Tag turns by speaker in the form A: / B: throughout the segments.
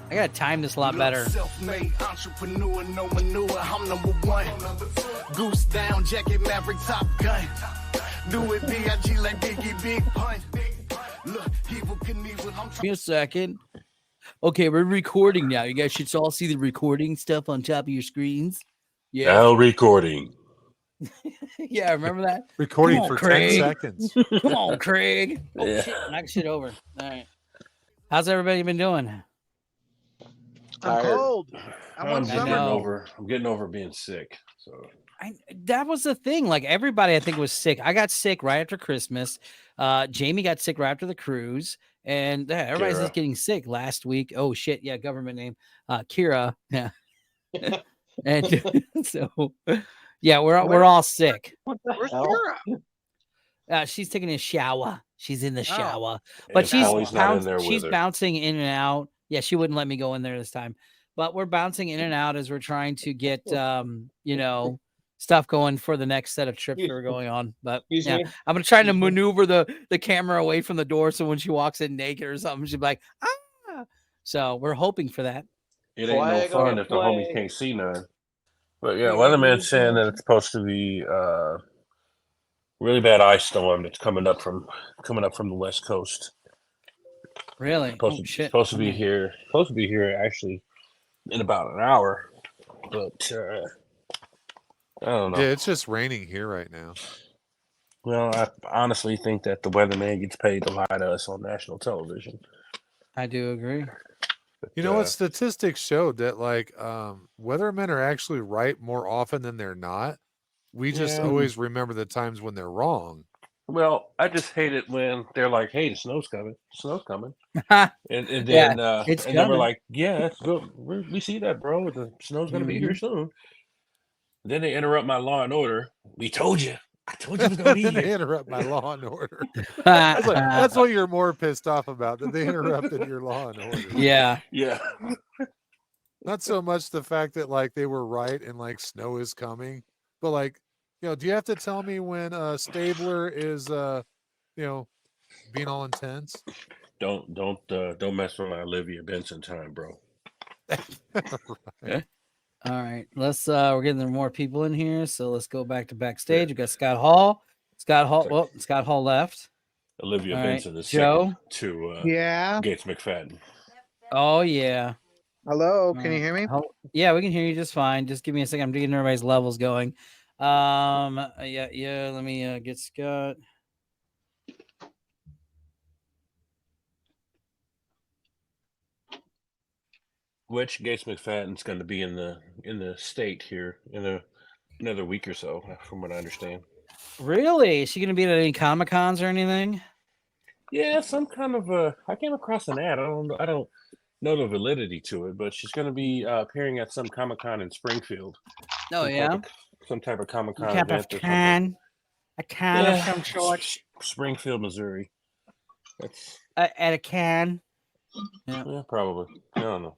A: I gotta time this a lot better.
B: Self-made entrepreneur, no manure. I'm number one. Goose down, jacket, Maverick, Top Gun. Do it B.I.G. like Biggie, Big Pun. Look, evil Knievel, I'm
A: Give me a second. Okay, we're recording now. You guys should all see the recording stuff on top of your screens. Yeah,
C: Now recording.
A: yeah. Remember that?
D: Recording
A: Come on,
D: for
A: Craig.
D: 10 seconds.
A: Come on, Craig. Oh
C: Yeah.
A: shit! Knock shit over. All right. How's everybody been doing?
E: I'm cold.
C: I'm
A: I know.
C: getting over being sick. So
A: That was the thing. Like everybody, I think was sick. I got sick right after Christmas. Jamie got sick right after the cruise, and everybody's
C: Kira.
A: just getting sick last week. Oh shit! Yeah, government name, Kira. Yeah, and so yeah, we're all sick.
E: Where's Kira?
A: She's taking a shower. She's in the shower,
C: And
A: but she's
C: Polly's not in there
A: she's
C: with her.
A: bouncing in and out. Yeah, she wouldn't let me go in there this time, but we're bouncing in and out as we're trying to get stuff going for the next set of trips that we're going on. But yeah, I'm gonna try to maneuver the camera away from the door so when she walks in naked or something, she'll be like, ah. So we're hoping for that.
C: It ain't no
E: Flag
C: fun
E: on
C: if the
E: flag.
C: homies can't see none. But yeah, weatherman's saying that it's supposed to be really bad ice storm that's coming up from the west coast.
A: Really?
C: Supposed to be here actually in about an hour. But I don't know.
D: Yeah, it's just raining here right now.
C: Well, I honestly think that the weatherman gets paid to lie to us on national television.
A: I do agree.
C: But,
D: You know what? Statistics showed that like weathermen are actually right more often than they're not. We just
C: Yeah.
D: always remember the times when they're wrong.
C: Well, I just hate it when they're like, "Hey, the snow's coming. The snow's coming,"
A: Yeah,
C: and then
A: it's
C: and then we're
A: coming.
C: like, "Yeah, it's good. We see that, bro. The snow's gonna be here soon." Then they interrupt my Law and Order. We told you. I told you it was gonna be
D: Then they
C: here.
D: interrupt my Law and Order. That's what you're more pissed off about, that they interrupted your Law and Order.
A: Yeah.
C: Yeah.
D: Not so much the fact that like they were right and like snow is coming, but like, do you have to tell me when Stabler is being all intense?
C: Don't mess with my Olivia Benson time, bro.
A: Right. All right, let's we're getting more people in here, so let's go back to backstage. We got Scott Hall. Scott Hall left.
C: Olivia
A: All right,
C: Benson is
A: Joe.
C: second to
E: Yeah.
C: Gates McFadden.
A: Oh yeah.
E: Hello. Can you hear me?
A: Yeah, we can hear you just fine. Just give me a second. I'm getting everybody's levels going. Yeah. Let me get Scott.
C: Which Gates McFadden's going to be in the state here in another week or so, from what I understand.
A: Really? Is she going to be at any Comic Cons or anything?
C: Yeah, some kind of I came across an ad. I don't know the validity to it, but she's going to be appearing at some Comic Con in Springfield.
A: Oh yeah.
C: Some type of Comic Con
A: event
C: or something.
A: A can of some sort.
C: Springfield, Missouri. That's
A: at a can.
C: Yeah, probably. I don't know.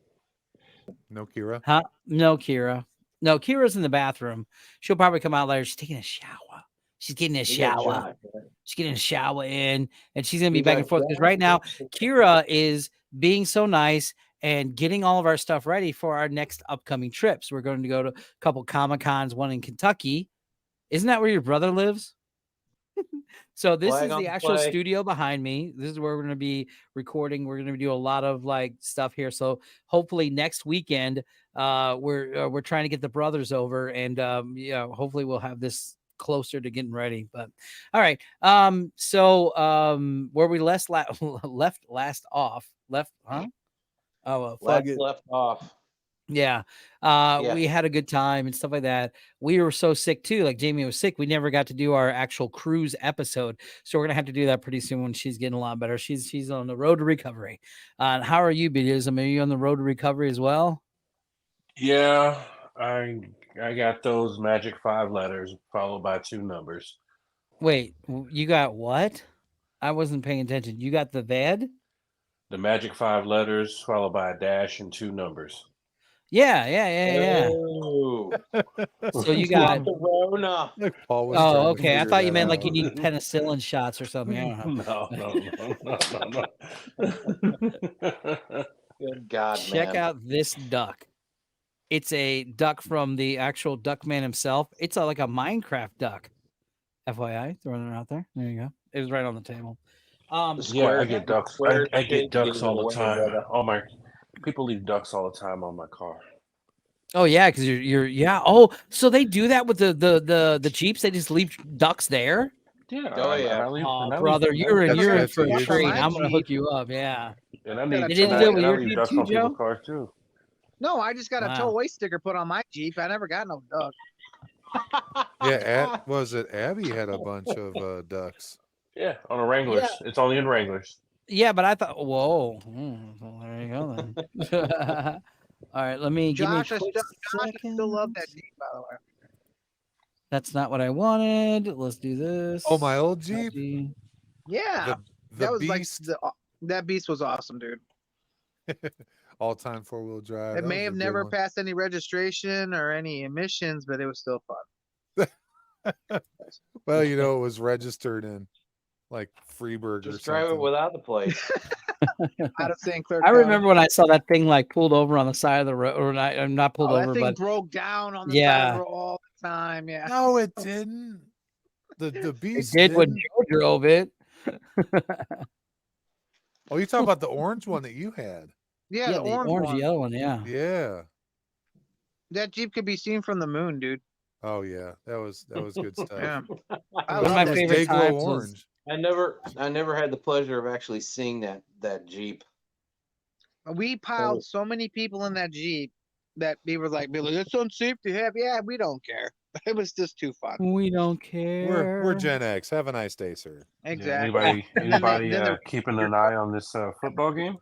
D: No Kira?
A: Huh? No, Kira. No, Kira's in the bathroom. She'll probably come out later. She's taking a shower. She's getting a shower. She's getting a shower in, and she's gonna be back and forth because right now Kira is being so nice and getting all of our stuff ready for our next upcoming trips. We're going to go to a couple Comic Cons, one in Kentucky. Isn't that where your brother lives? So this is the actual studio behind me. This is where we're going to be recording. We're going to do a lot of like stuff here. So hopefully next weekend, we're trying to get the brothers over, and hopefully we'll have this closer to getting ready. But all right. Where we left
E: off.
A: Yeah. We had a good time and stuff like that. We were so sick too. Like Jamie was sick. We never got to do our actual cruise episode. So we're going to have to do that pretty soon when she's getting a lot better. She's on the road to recovery. How are you, Buddhism? Are you on the road to recovery as well?
C: Yeah, I got those magic 5 letters followed by 2 numbers.
A: Wait, you got what? I wasn't paying attention. You got the VED?
C: The magic 5 letters followed by a dash and 2 numbers.
A: Yeah.
E: Oh.
A: So you got
E: Corona.
A: Oh, okay. I thought you meant like you need penicillin shots or something. I don't know.
C: No.
E: God,
A: Check
E: man.
A: out this duck. It's a duck from the actual Duckman himself. It's like a Minecraft duck. FYI, throwing it out there. There you go. It was right on the table.
C: Yeah, I get ducks.
E: square
C: I get
E: shape
C: ducks
E: gave
C: all
E: it
C: the
E: away,
C: time.
E: brother.
C: All my people leave ducks all the time on my car.
A: Oh yeah, because you're yeah. Oh, so they do that with the Jeeps. They just leave ducks there.
C: Yeah.
E: Oh, yeah.
A: Oh, brother, you're
D: That's
A: in for
D: sketchy,
A: a
D: isn't
A: treat.
D: it?
A: I'm gonna hook you up. Yeah.
C: And I
A: They
C: need
A: didn't
C: and
A: do
C: I,
A: it with
C: and I
A: your
C: leave
A: Jeep
C: ducks
A: too,
C: on people's
A: Joe?
C: cars too.
F: No, I just got a
A: Wow.
F: tow away sticker put on my Jeep. I never got no duck.
D: Yeah, was it Abby had a bunch of ducks?
C: Yeah, on a Wranglers.
A: Yeah.
C: It's only in Wranglers.
A: Yeah, but I thought, whoa. Well, there you go then. All right, give me a
F: Josh,
A: quick
F: Josh, I still love that
A: second.
F: Jeep, by the way.
A: That's not what I wanted. Let's do this.
D: Oh, my old Jeep?
F: Yeah,
D: The
F: that was
D: beast,
F: like that beast was awesome, dude.
D: all-time four-wheel drive.
F: It
D: That
F: may
D: was a
F: have
D: good
F: never
D: one.
F: passed any registration or any emissions, but it was still fun.
D: Well, it was registered in like Freeburg or
E: Just drive it
D: something.
E: without the plate.
F: Out of St. Clair
A: I
F: County.
A: remember when I saw that thing like pulled over on the side of the road, or not pulled
F: Oh,
A: over,
F: that thing
A: but
F: broke down on the side
A: yeah,
F: of the road all the time. Yeah.
D: No, it didn't. The
A: it
D: beast
A: did when
D: didn't.
A: Joe drove it.
D: Oh, you talking about the orange one that you had?
F: Yeah,
A: Yeah,
F: the
A: the
F: orange one.
A: yellow one. Yeah.
D: Yeah.
F: That Jeep could be seen from the moon, dude.
D: Oh yeah, that was good stuff.
F: Yeah. I
A: One of
F: love
A: my
F: that
A: favorite
F: Jeep.
D: Day-Glo
A: times was
D: orange.
E: I never had the pleasure of actually seeing that Jeep.
F: We piled so many people in that Jeep that people were like, it's unsafe to have. Yeah, we don't care. It was just too fun.
A: we don't care.
D: We're Gen X. Have a nice day, sir.
F: Exactly.
C: Yeah, anybody
F: then
C: keeping an eye on this football game?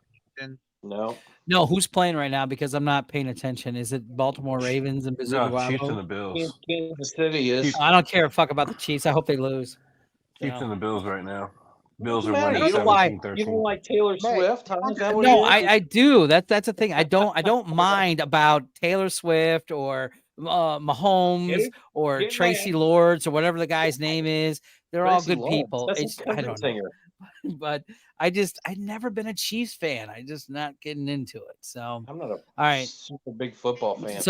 E: No.
A: No, who's playing right now? Because I'm not paying attention. Is it Baltimore Ravens and Bazooka
C: No, Chiefs
A: Wabo?
C: and the Bills.
E: Kansas City is.
A: I don't care a fuck about the Chiefs. I hope they lose.
C: Chiefs
A: So.
C: and the Bills right now. Bills are
E: Man,
C: winning
A: you don't know why.
C: 17-13.
E: You don't like Taylor Swift? Huh? Is that what
A: No,
E: it is?
A: I do. That's the thing. I don't mind about Taylor Swift or Mahomes or
E: Get
A: Tracy
E: mad.
A: Lords or whatever the guy's name is. They're all
E: Tracy
A: good
E: Lawrence.
A: people.
E: That's
A: It's
E: a
A: I
E: country
A: don't know,
E: singer.
A: but I'd never been a Chiefs fan. I just not getting into it. So
E: I'm not a
A: all right.
E: super big football fan.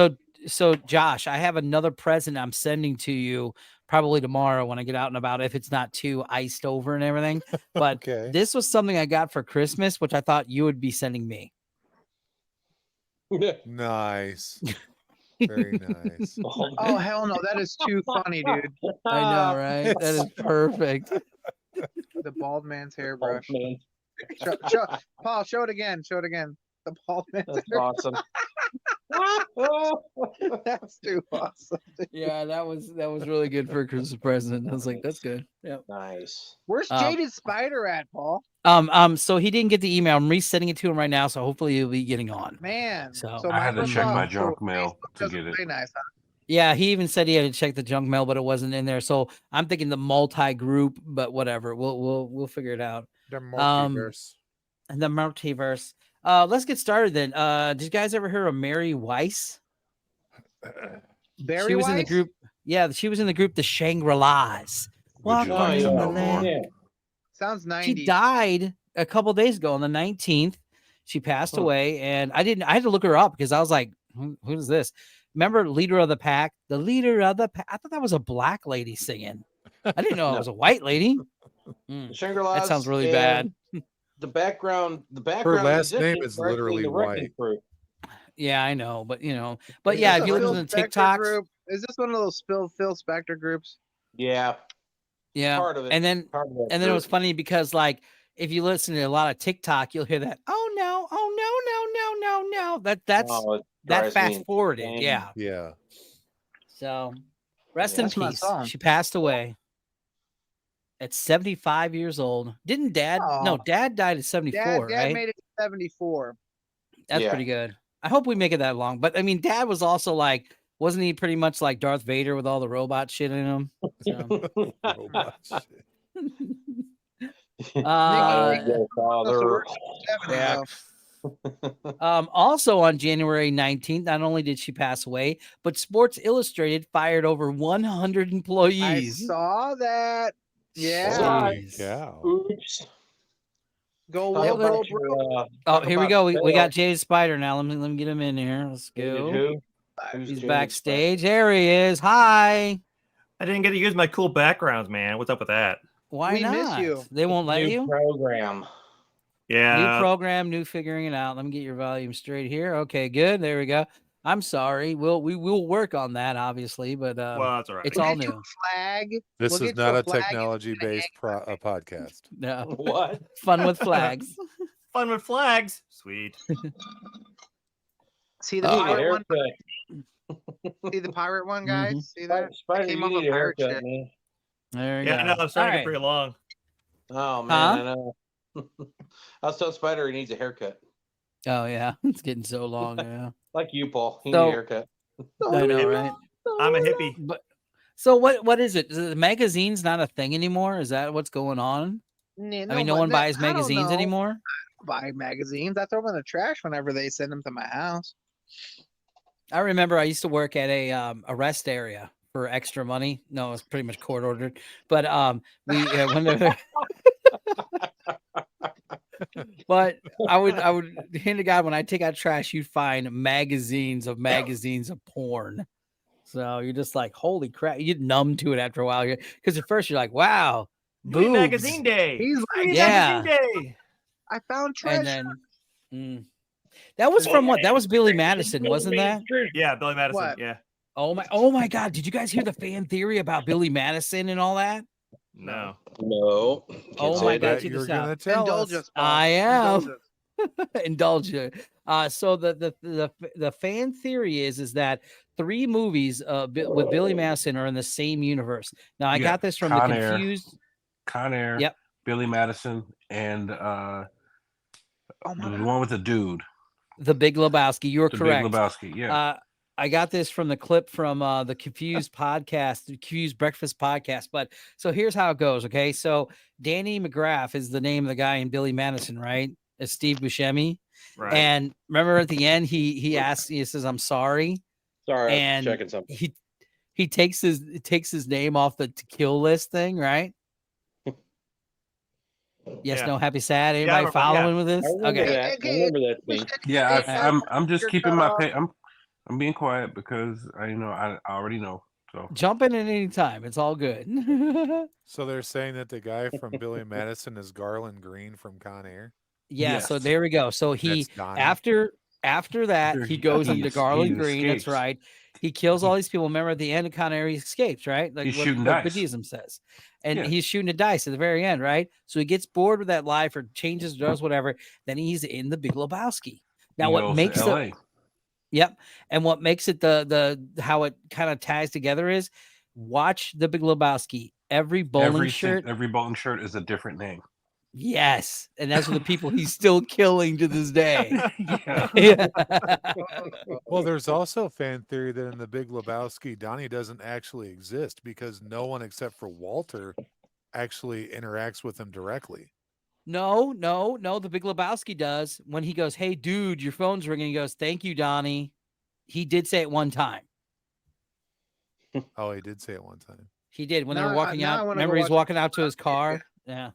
A: So Josh, I have another present I'm sending to you probably tomorrow when I get out and about, if it's not too iced over and everything. But
D: Okay.
A: this was something I got for Christmas, which I thought you would be sending me.
D: Nice. Very nice.
F: Oh, hell no. That is too funny, dude.
A: I know, right? That is perfect.
F: The bald man's
E: Oh,
F: hairbrush.
E: man,
F: Paul, show it again. Show it again. The bald man's
E: that's awesome.
F: That's too awesome.
A: Yeah, that was really good for a Christmas present. I was like, that's good. Yeah.
E: Nice.
F: Where's Jaded Spider at, Paul?
A: So he didn't get the email. I'm resending it to him right now, so hopefully he'll be getting on.
F: Man.
A: So
C: I had to
F: first
C: check
F: thought-
C: my junk
F: so
C: mail
F: Facebook
C: to
F: doesn't
C: get it.
F: play nice, huh?
A: Yeah, he even said he had to check the junk mail, but it wasn't in there. So I'm thinking the multi-group, but whatever. We'll figure it out.
D: The multiverse.
A: And the multiverse. Let's get started then. Did you guys ever hear of Mary Weiss?
F: Barry
A: She was in the
F: Weiss?
A: group. Yeah, she was in the group the Shangri-Las.
C: Would you like
A: Welcome
C: to
A: to
C: know
A: the
C: more?
A: land.
E: Yeah.
F: Sounds 90s.
A: She died a couple days ago on the 19th. She passed away, and I had to look her up because I was like, who is this? Remember Leader of the Pack? The Leader of the Pack. I thought that was a black lady singing. I didn't know it was a white lady.
E: The Shangri-La.
A: That sounds really bad.
E: The background.
D: Her last
E: musicians
D: name is
E: were actually
D: literally
E: the Wrecking
D: white.
E: Crew.
A: Yeah, I know, but
F: Is
A: yeah,
F: this
A: if you
F: a Phil
A: listen to
F: Spector
A: TikToks,
F: group? Is this one of those Phil Spector groups?
E: Yeah.
A: yeah,
E: Part of it.
A: and then
E: Part of that
A: it was
E: group.
A: funny because like if you listen to a lot of TikTok, you'll hear that. Oh no! That's
E: Oh, it
A: that
E: drives me
A: fast forwarded.
E: insane.
A: Yeah.
D: Yeah.
A: So rest
E: Yeah,
A: in
F: that's my
A: peace.
F: song.
A: She passed away at 75 years old. Didn't Dad? No,
F: Aw.
A: Dad died at 74.
F: Dad
A: right?
F: made it to 74.
A: That's
E: Yeah.
A: pretty good. I hope we make it that long. But I mean, Dad was also like, wasn't he pretty much like Darth Vader with all the robot shit in him? So,
D: Robot shit.
E: Your father.
F: 70,
A: yeah.
F: though.
A: Also on January 19th, not only did she pass away, but Sports Illustrated fired over 100
F: I
A: employees.
F: saw that. Yeah.
E: Sorry.
A: Jeez.
D: Cow.
E: Oops.
F: Go
E: Talk
F: low,
A: let-
F: go
E: about
F: bro.
E: your,
A: Oh,
E: talk
A: here we
E: about
A: go. We got
E: Phil.
A: Jade Spider now. Let me get him in here. Let's
G: Jaded
A: go.
G: who?
E: Who's
A: He's
E: Jaded
A: backstage. There he is. Hi.
G: I didn't get to use my cool backgrounds, man. What's up with that?
A: Why
F: We
A: not?
F: miss you.
A: They won't let
E: New
A: you.
E: program.
G: Yeah.
A: New program, new figuring it out. Let me get your volume straight here. Okay, good. There we go. I'm sorry. We will work on that, obviously, but
G: well, that's all right.
A: it's
F: We'll
A: all
F: get you
A: new.
F: a flag.
D: This
F: We'll
D: is
F: get you
D: not
F: a
D: a
F: flag and
D: technology-based podcast.
A: No,
E: What?
A: fun with flags.
G: Fun with flags. Sweet.
F: See the
E: You need a
F: pirate one?
E: haircut.
F: See the pirate one,
A: Mhm.
F: guys? See that?
E: Spider,
F: came
E: you
F: off
E: need
F: a
E: a
F: pirate
E: haircut,
F: ship.
E: man.
A: There you
G: Yeah,
A: go.
G: I know. I'm
A: All
G: starting to
A: right.
G: get pretty long.
E: Oh man,
A: Huh?
E: I know. I was telling Spider he needs a haircut.
A: Oh yeah, it's getting so long. Yeah,
E: Like you, Paul. He
A: So-
E: needs a haircut.
A: I know, right?
G: I'm a hippie.
A: But so what is it? Is the magazine's not a thing anymore? Is that what's going on? I mean, no one buys magazines anymore.
F: Buy magazines. I throw them in the trash whenever they send them to my house.
A: I remember I used to work at a rest area for extra money. No, it was pretty much court ordered. But we when they're but I would hand to God when I take out trash, you'd find magazines of porn. So you're just like, holy crap! You get numb to it after a while, because at first you're like, wow,
G: Free
A: boobs.
G: magazine day.
F: He's
G: Free
F: like,
A: Yeah.
G: magazine day.
F: I found treasure.
A: And then that was from what? That was Billy Madison, wasn't that?
G: Yeah, Billy Madison.
F: What?
G: Yeah.
A: Oh my God! Did you guys hear the fan theory about Billy Madison and all that?
G: No.
E: No.
A: Oh
E: say
A: my
E: that.
A: God!
D: Bet
A: check
D: you're
A: this out.
D: gonna tell
F: Indulge
D: us.
F: us, Paul.
A: I am.
F: Indulge us.
A: Indulge you. So the fan theory is that 3 movies with Billy Madison are in the same universe. Now I
C: Yeah,
A: got this from
C: Con
A: the
C: Air.
A: Confused.
C: Con Air,
A: Yep.
C: Billy Madison, and
F: Oh my
C: the
F: God.
C: one with the dude,
A: The Big Lebowski. You were
C: the
A: correct.
C: Big Lebowski. Yeah.
A: I got this from the clip from the Confused podcast, the Confused Breakfast podcast. But so here's how it goes. Okay. So Danny McGrath is the name of the guy in Billy Madison, right? It's Steve Buscemi.
G: Right.
A: And remember at the end, he asks, he says, I'm sorry.
E: Sorry, I was
A: And
E: checking something.
A: he takes his name off the to kill list thing, right? Yes,
G: Yeah.
A: no, happy, sad.
G: I
A: Anybody
G: remember,
A: following with this?
E: I remember
A: Okay.
E: that. I remember that scene.
C: Yeah, I'm just
F: You're
C: keeping
F: cut
C: my
F: off.
C: pay. I'm being quiet because I already know. So
A: Jump in at any time. It's all good.
D: So they're saying that the guy from Billy Madison is Garland Green from Con Air.
A: Yeah, so
C: Yes.
A: there we go. So he
D: That's Donnie.
A: after that
C: After
A: he goes
C: he-
A: into Garland
C: he
A: Green. That's
C: escapes.
A: right. He kills all these people. Remember at the end of Con Air, he escapes, right? Like
C: He's
A: what,
C: shooting
A: what
C: dice.
A: Buddhism says. And
C: Yeah.
A: he's shooting a dice at the very end, right? So he gets bored with that life or changes, does whatever. Then he's in the Big Lebowski. Now
C: he
A: what
C: goes
A: makes
C: to
A: the
C: LA.
A: Yep. And what makes it the how it kind of ties together is watch the Big Lebowski. Every bowling shirt.
C: Every bowling shirt is a different name.
A: Yes. And that's what the people he's still killing to this day.
C: Yeah.
A: Yeah.
D: Well, there's also fan theory that in the Big Lebowski, Donnie doesn't actually exist because no one except for Walter actually interacts with him directly.
A: No. The Big Lebowski does. When he goes, hey, dude, your phone's ringing. He goes, thank you, Donnie. He did say it one time.
D: Oh, he did say it one time.
A: He did when they
F: Now
A: were
F: I-
A: walking
F: now I
A: out.
F: wanna
A: Remember,
F: go
A: he's
F: watch
A: walking out to his
F: Lebowski
A: car.
F: again.
A: Yeah.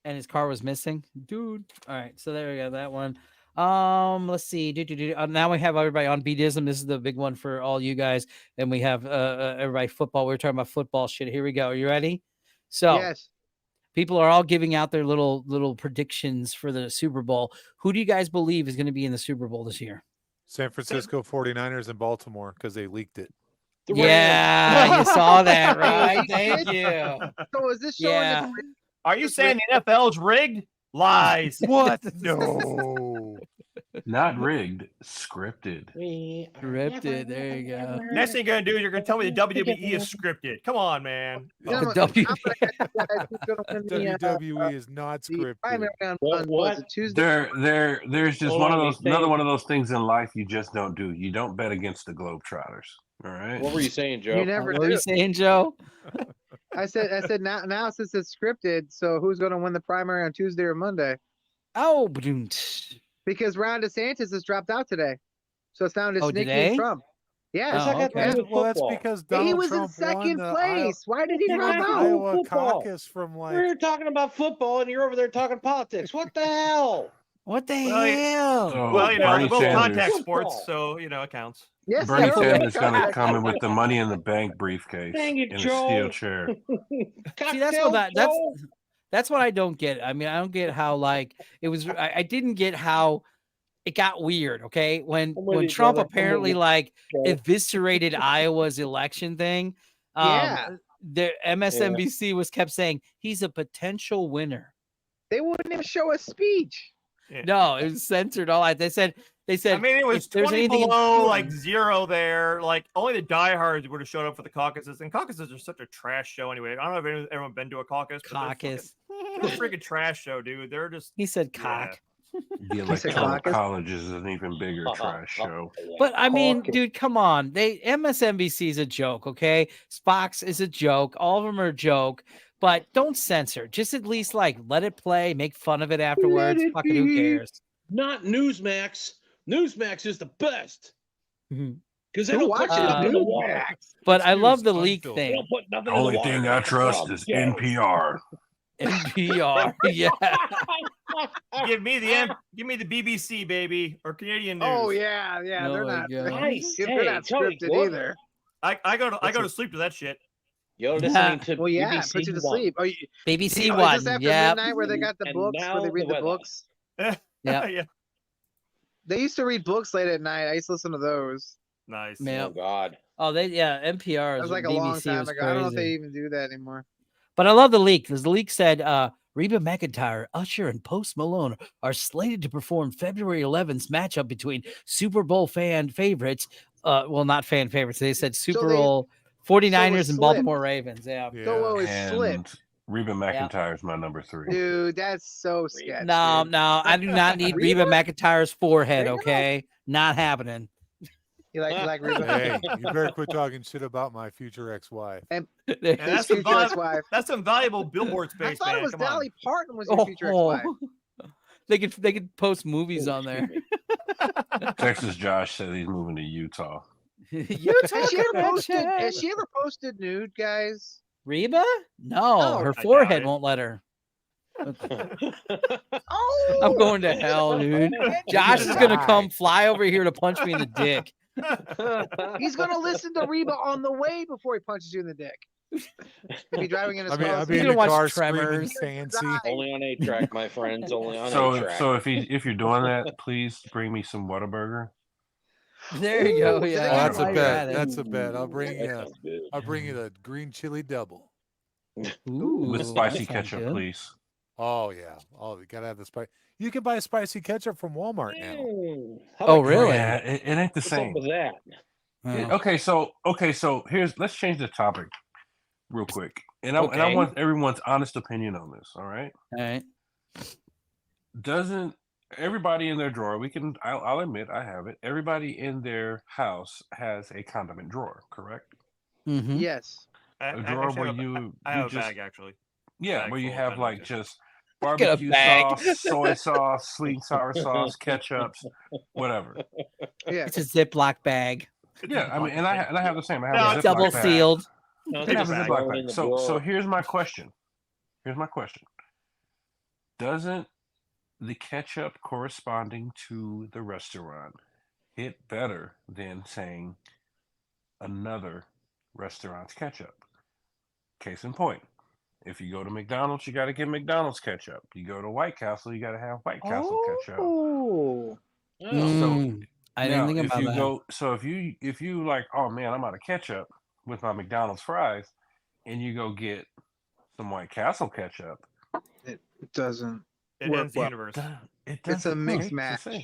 A: And his car was missing. Dude. All right. So there we go. That one. Let's see. Now we have everybody on Beatism. This is the big one for all you guys. And we have everybody football. We were talking about football shit. Here we go. Are you ready? So
F: Yes.
A: people are all giving out their little predictions for the Super Bowl. Who do you guys believe is going to be in the Super Bowl this year?
D: San Francisco 49ers and Baltimore because they leaked it.
E: The Rams.
A: Yeah, you saw that, right? Thank you.
F: So is this showing
A: Yeah.
G: Are you saying the NFL's rigged? Lies.
D: What? No.
C: Not rigged, scripted.
A: Scripted. There you go.
G: Next thing you're gonna do is you're gonna tell me the WWE is scripted. Come on, man.
F: Gentlemen,
A: W-
F: I'm gonna ask you guys who's gonna win the,
D: WWE is not
F: the
D: scripted.
F: primary on
E: What-
F: was
E: what?
F: it Tuesday?
C: There's just
E: Hold
C: one of
E: on,
C: those
E: he's saying-
C: another one of those things in life you just don't do. You don't bet against the Globetrotters. All right.
E: What were you saying, Joe?
F: You never
A: What were
F: do.
A: you saying, Joe?
F: I said now since it's scripted, so who's gonna win the primary on Tuesday or Monday?
A: Oh,
F: Because Ron DeSantis has dropped out today. So it's down to
A: Oh,
F: Nikki
A: today?
F: and Trump. Yes.
A: Oh,
H: that got to
A: okay.
H: do with
D: Well, that's
H: football?
D: because
F: He
D: Donald
F: was in
D: Trump won
F: second
D: the
F: place. Why did he
H: That
F: drop
H: got to do
F: out?
H: with
D: Iowa
H: football.
D: caucus from
H: We're
D: like.
H: here talking about football, and you're over there talking politics. What the hell?
A: What the
G: Well,
A: hell?
C: So
G: Well, you know,
C: Bernie
G: they're both
C: Sanders,
G: contact
H: Football.
G: sports, so you know it counts.
F: Yes,
C: Bernie
F: they were both
C: Sanders going to
F: contact
C: come in with
F: sports.
C: the Money in the Bank briefcase
H: Dang it,
C: in a steel
H: Joe.
C: chair.
A: See, that's
H: Cocktail
A: what
H: Joe.
A: that's what I don't get. I mean, I don't get how like it was. I didn't get how it got weird. Okay,
H: I'm with
A: when
H: you,
A: Trump
H: brother. I'm with
A: apparently
H: you,
A: like
H: Joe.
A: eviscerated Iowa's election thing.
F: Yeah.
A: The MSNBC was kept saying he's a potential winner.
F: They wouldn't even show a speech.
G: Yeah.
A: No, it was censored. All that they said.
G: I mean, it was
A: if there's
G: 20
A: anything
G: below, like
A: important-
G: 0 there. Like only the diehards would have showed up for the caucuses, and caucuses are such a trash show anyway. I don't know if everyone been to a caucus. But
A: caucus.
G: they're a freaking trash show, dude. They're just.
A: He said
G: Yeah.
A: cock.
C: The Electoral College is an even bigger trash show.
A: But I mean,
H: Caucus.
A: dude, come on. MSNBC is a joke, okay? Fox is a joke. All of them are a joke. But don't censor. Just at least like let it play, make fun of it afterwards.
H: Let it
A: Fucking who
H: be.
A: cares?
H: Not Newsmax. Newsmax is the best
A: Mhm.
H: because they
F: Who
H: don't put
F: watches
H: nothing in the water.
F: Newsmax?
A: But
D: It's
A: I love
D: news
A: the leak
D: unfiltered.
H: They
A: thing.
H: don't put nothing
C: The
H: in the
C: only
H: water.
C: thing I
H: That's the
C: trust
H: problem,
C: is
H: Joe.
C: NPR.
A: NPR. Yeah.
G: Give me the BBC, baby, or Canadian news.
F: Oh yeah, yeah.
A: Oh
F: they're
A: my
F: not.
A: God.
H: Nice.
F: They're
H: Hey,
F: not
H: tell you
F: scripted
H: what,
F: either.
G: I go
H: That's
G: to sleep to that shit.
H: You're listening to
F: Well, yeah,
H: BBC
F: put you to
H: One.
F: sleep. Oh,
A: BBC
F: is
A: One.
F: this after
A: Yeah.
F: midnight where they got the
H: And
F: books where they
H: now
F: read
H: the
F: the
H: weather.
F: books?
A: Yeah.
G: Yeah.
F: They used to read books late at night. I used to listen to those.
G: Nice.
A: Yeah.
H: Oh God.
A: Oh, NPR.
F: That was like a
A: BBC
F: long time
A: was
F: ago. I don't know if they
A: crazy.
F: even do that anymore.
A: But I love the leak because the leak said Reba McEntire, Usher, and Post Malone are slated to perform February 11th's matchup between Super Bowl fan favorites. Well, not fan favorites. They said Super
F: they-
A: Bowl 49ers and
F: slipped.
A: Baltimore Ravens. Yeah.
F: So what was
C: And
F: slipped?
C: Reba McEntire is my number 3.
F: Dude, that's so sketchy.
A: No, I do not need Reba McEntire's forehead,
F: Reba?
A: okay? Not happening.
F: You like Reba?
D: Hey, you better quit talking shit about my future ex-wife.
G: And
F: His
G: that's some,
F: future ex-wife.
G: that's some valuable billboard
F: I
G: space,
F: thought
G: man.
F: it was
G: Come on.
F: Dolly Parton was your future ex-wife.
A: They could post movies on there.
C: Texas Josh said he's moving to Utah.
A: Utah
F: Has she ever posted?
A: connection.
F: Has she ever posted nude, guys?
A: Reba? No,
F: No,
A: her
G: I
A: forehead
G: doubt it.
A: won't let her.
F: Oh,
A: I'm going to hell, dude. Josh is gonna come fly over here to punch me in the dick.
F: He's gonna listen to Reba on the way before he punches you in the dick. He'll be driving in his
D: I mean,
F: car.
D: I'll be
A: He's
D: in
A: gonna
D: the
A: watch
D: car
A: Tremors.
D: screaming fancy.
H: Only on 8-track, my friends. Only on
C: So
H: 8-track.
C: so if you're doing that, please bring me some Whataburger.
A: There you go.
F: Ooh,
A: Yeah,
F: so
D: That's a
A: while you're
D: bet.
A: at it.
D: That's a bet. I'll
H: That
D: bring you.
H: sounds good.
D: I'll bring you the green chili double.
A: Ooh,
C: With spicy
A: that sounds
C: ketchup,
A: good.
C: please.
D: Oh yeah. Oh, you gotta have the spice. You can buy spicy ketchup from Walmart now.
H: How
A: Oh,
H: about
A: really?
C: Yeah, it ain't the
H: What's
C: same.
H: up with that?
A: Oh.
C: Okay, so let's change the topic real quick. And I
A: Okay.
C: want everyone's honest opinion on this, all right?
A: All right.
C: Doesn't everybody in their drawer, I'll admit I have it. Everybody in their house has a condiment drawer, correct?
A: Mm-hmm.
F: Yes.
C: A drawer where
G: I have a
C: just
G: bag actually.
C: yeah,
G: bag
C: where you
G: full of
C: have
G: condiments,
C: like
G: yeah.
C: just
A: Got a
C: barbecue
A: bag.
C: sauce, soy sauce, sweet and sour sauce, ketchups, whatever.
F: Yes.
A: It's a Ziploc bag,
C: Yeah, I mean, and I have the same. I have
G: No,
C: a
G: it's
C: Ziploc
A: double
C: bag.
A: sealed.
H: No,
C: I
G: Paper
C: have a
G: bag.
C: Ziploc
H: Throw it in
C: bag.
H: the
C: So
H: drawer.
C: here's my question. Doesn't the ketchup corresponding to the restaurant hit better than saying another restaurant's ketchup? Case in point, if you go to McDonald's, you got to get McDonald's ketchup. You go to White Castle, you got to have White Castle ketchup.
F: Oh.
H: Oh.
A: Mm, I didn't
C: Now,
A: think
C: if
A: about
C: you
A: that.
C: go, so if you like, oh man, I'm out of ketchup with my McDonald's fries, and you go get some White Castle ketchup,
F: It doesn't.
G: It
F: Work
G: ends the
F: well.
G: universe.
C: it
F: It's a
C: doesn't
F: mixed
C: taste the
F: match.
C: same.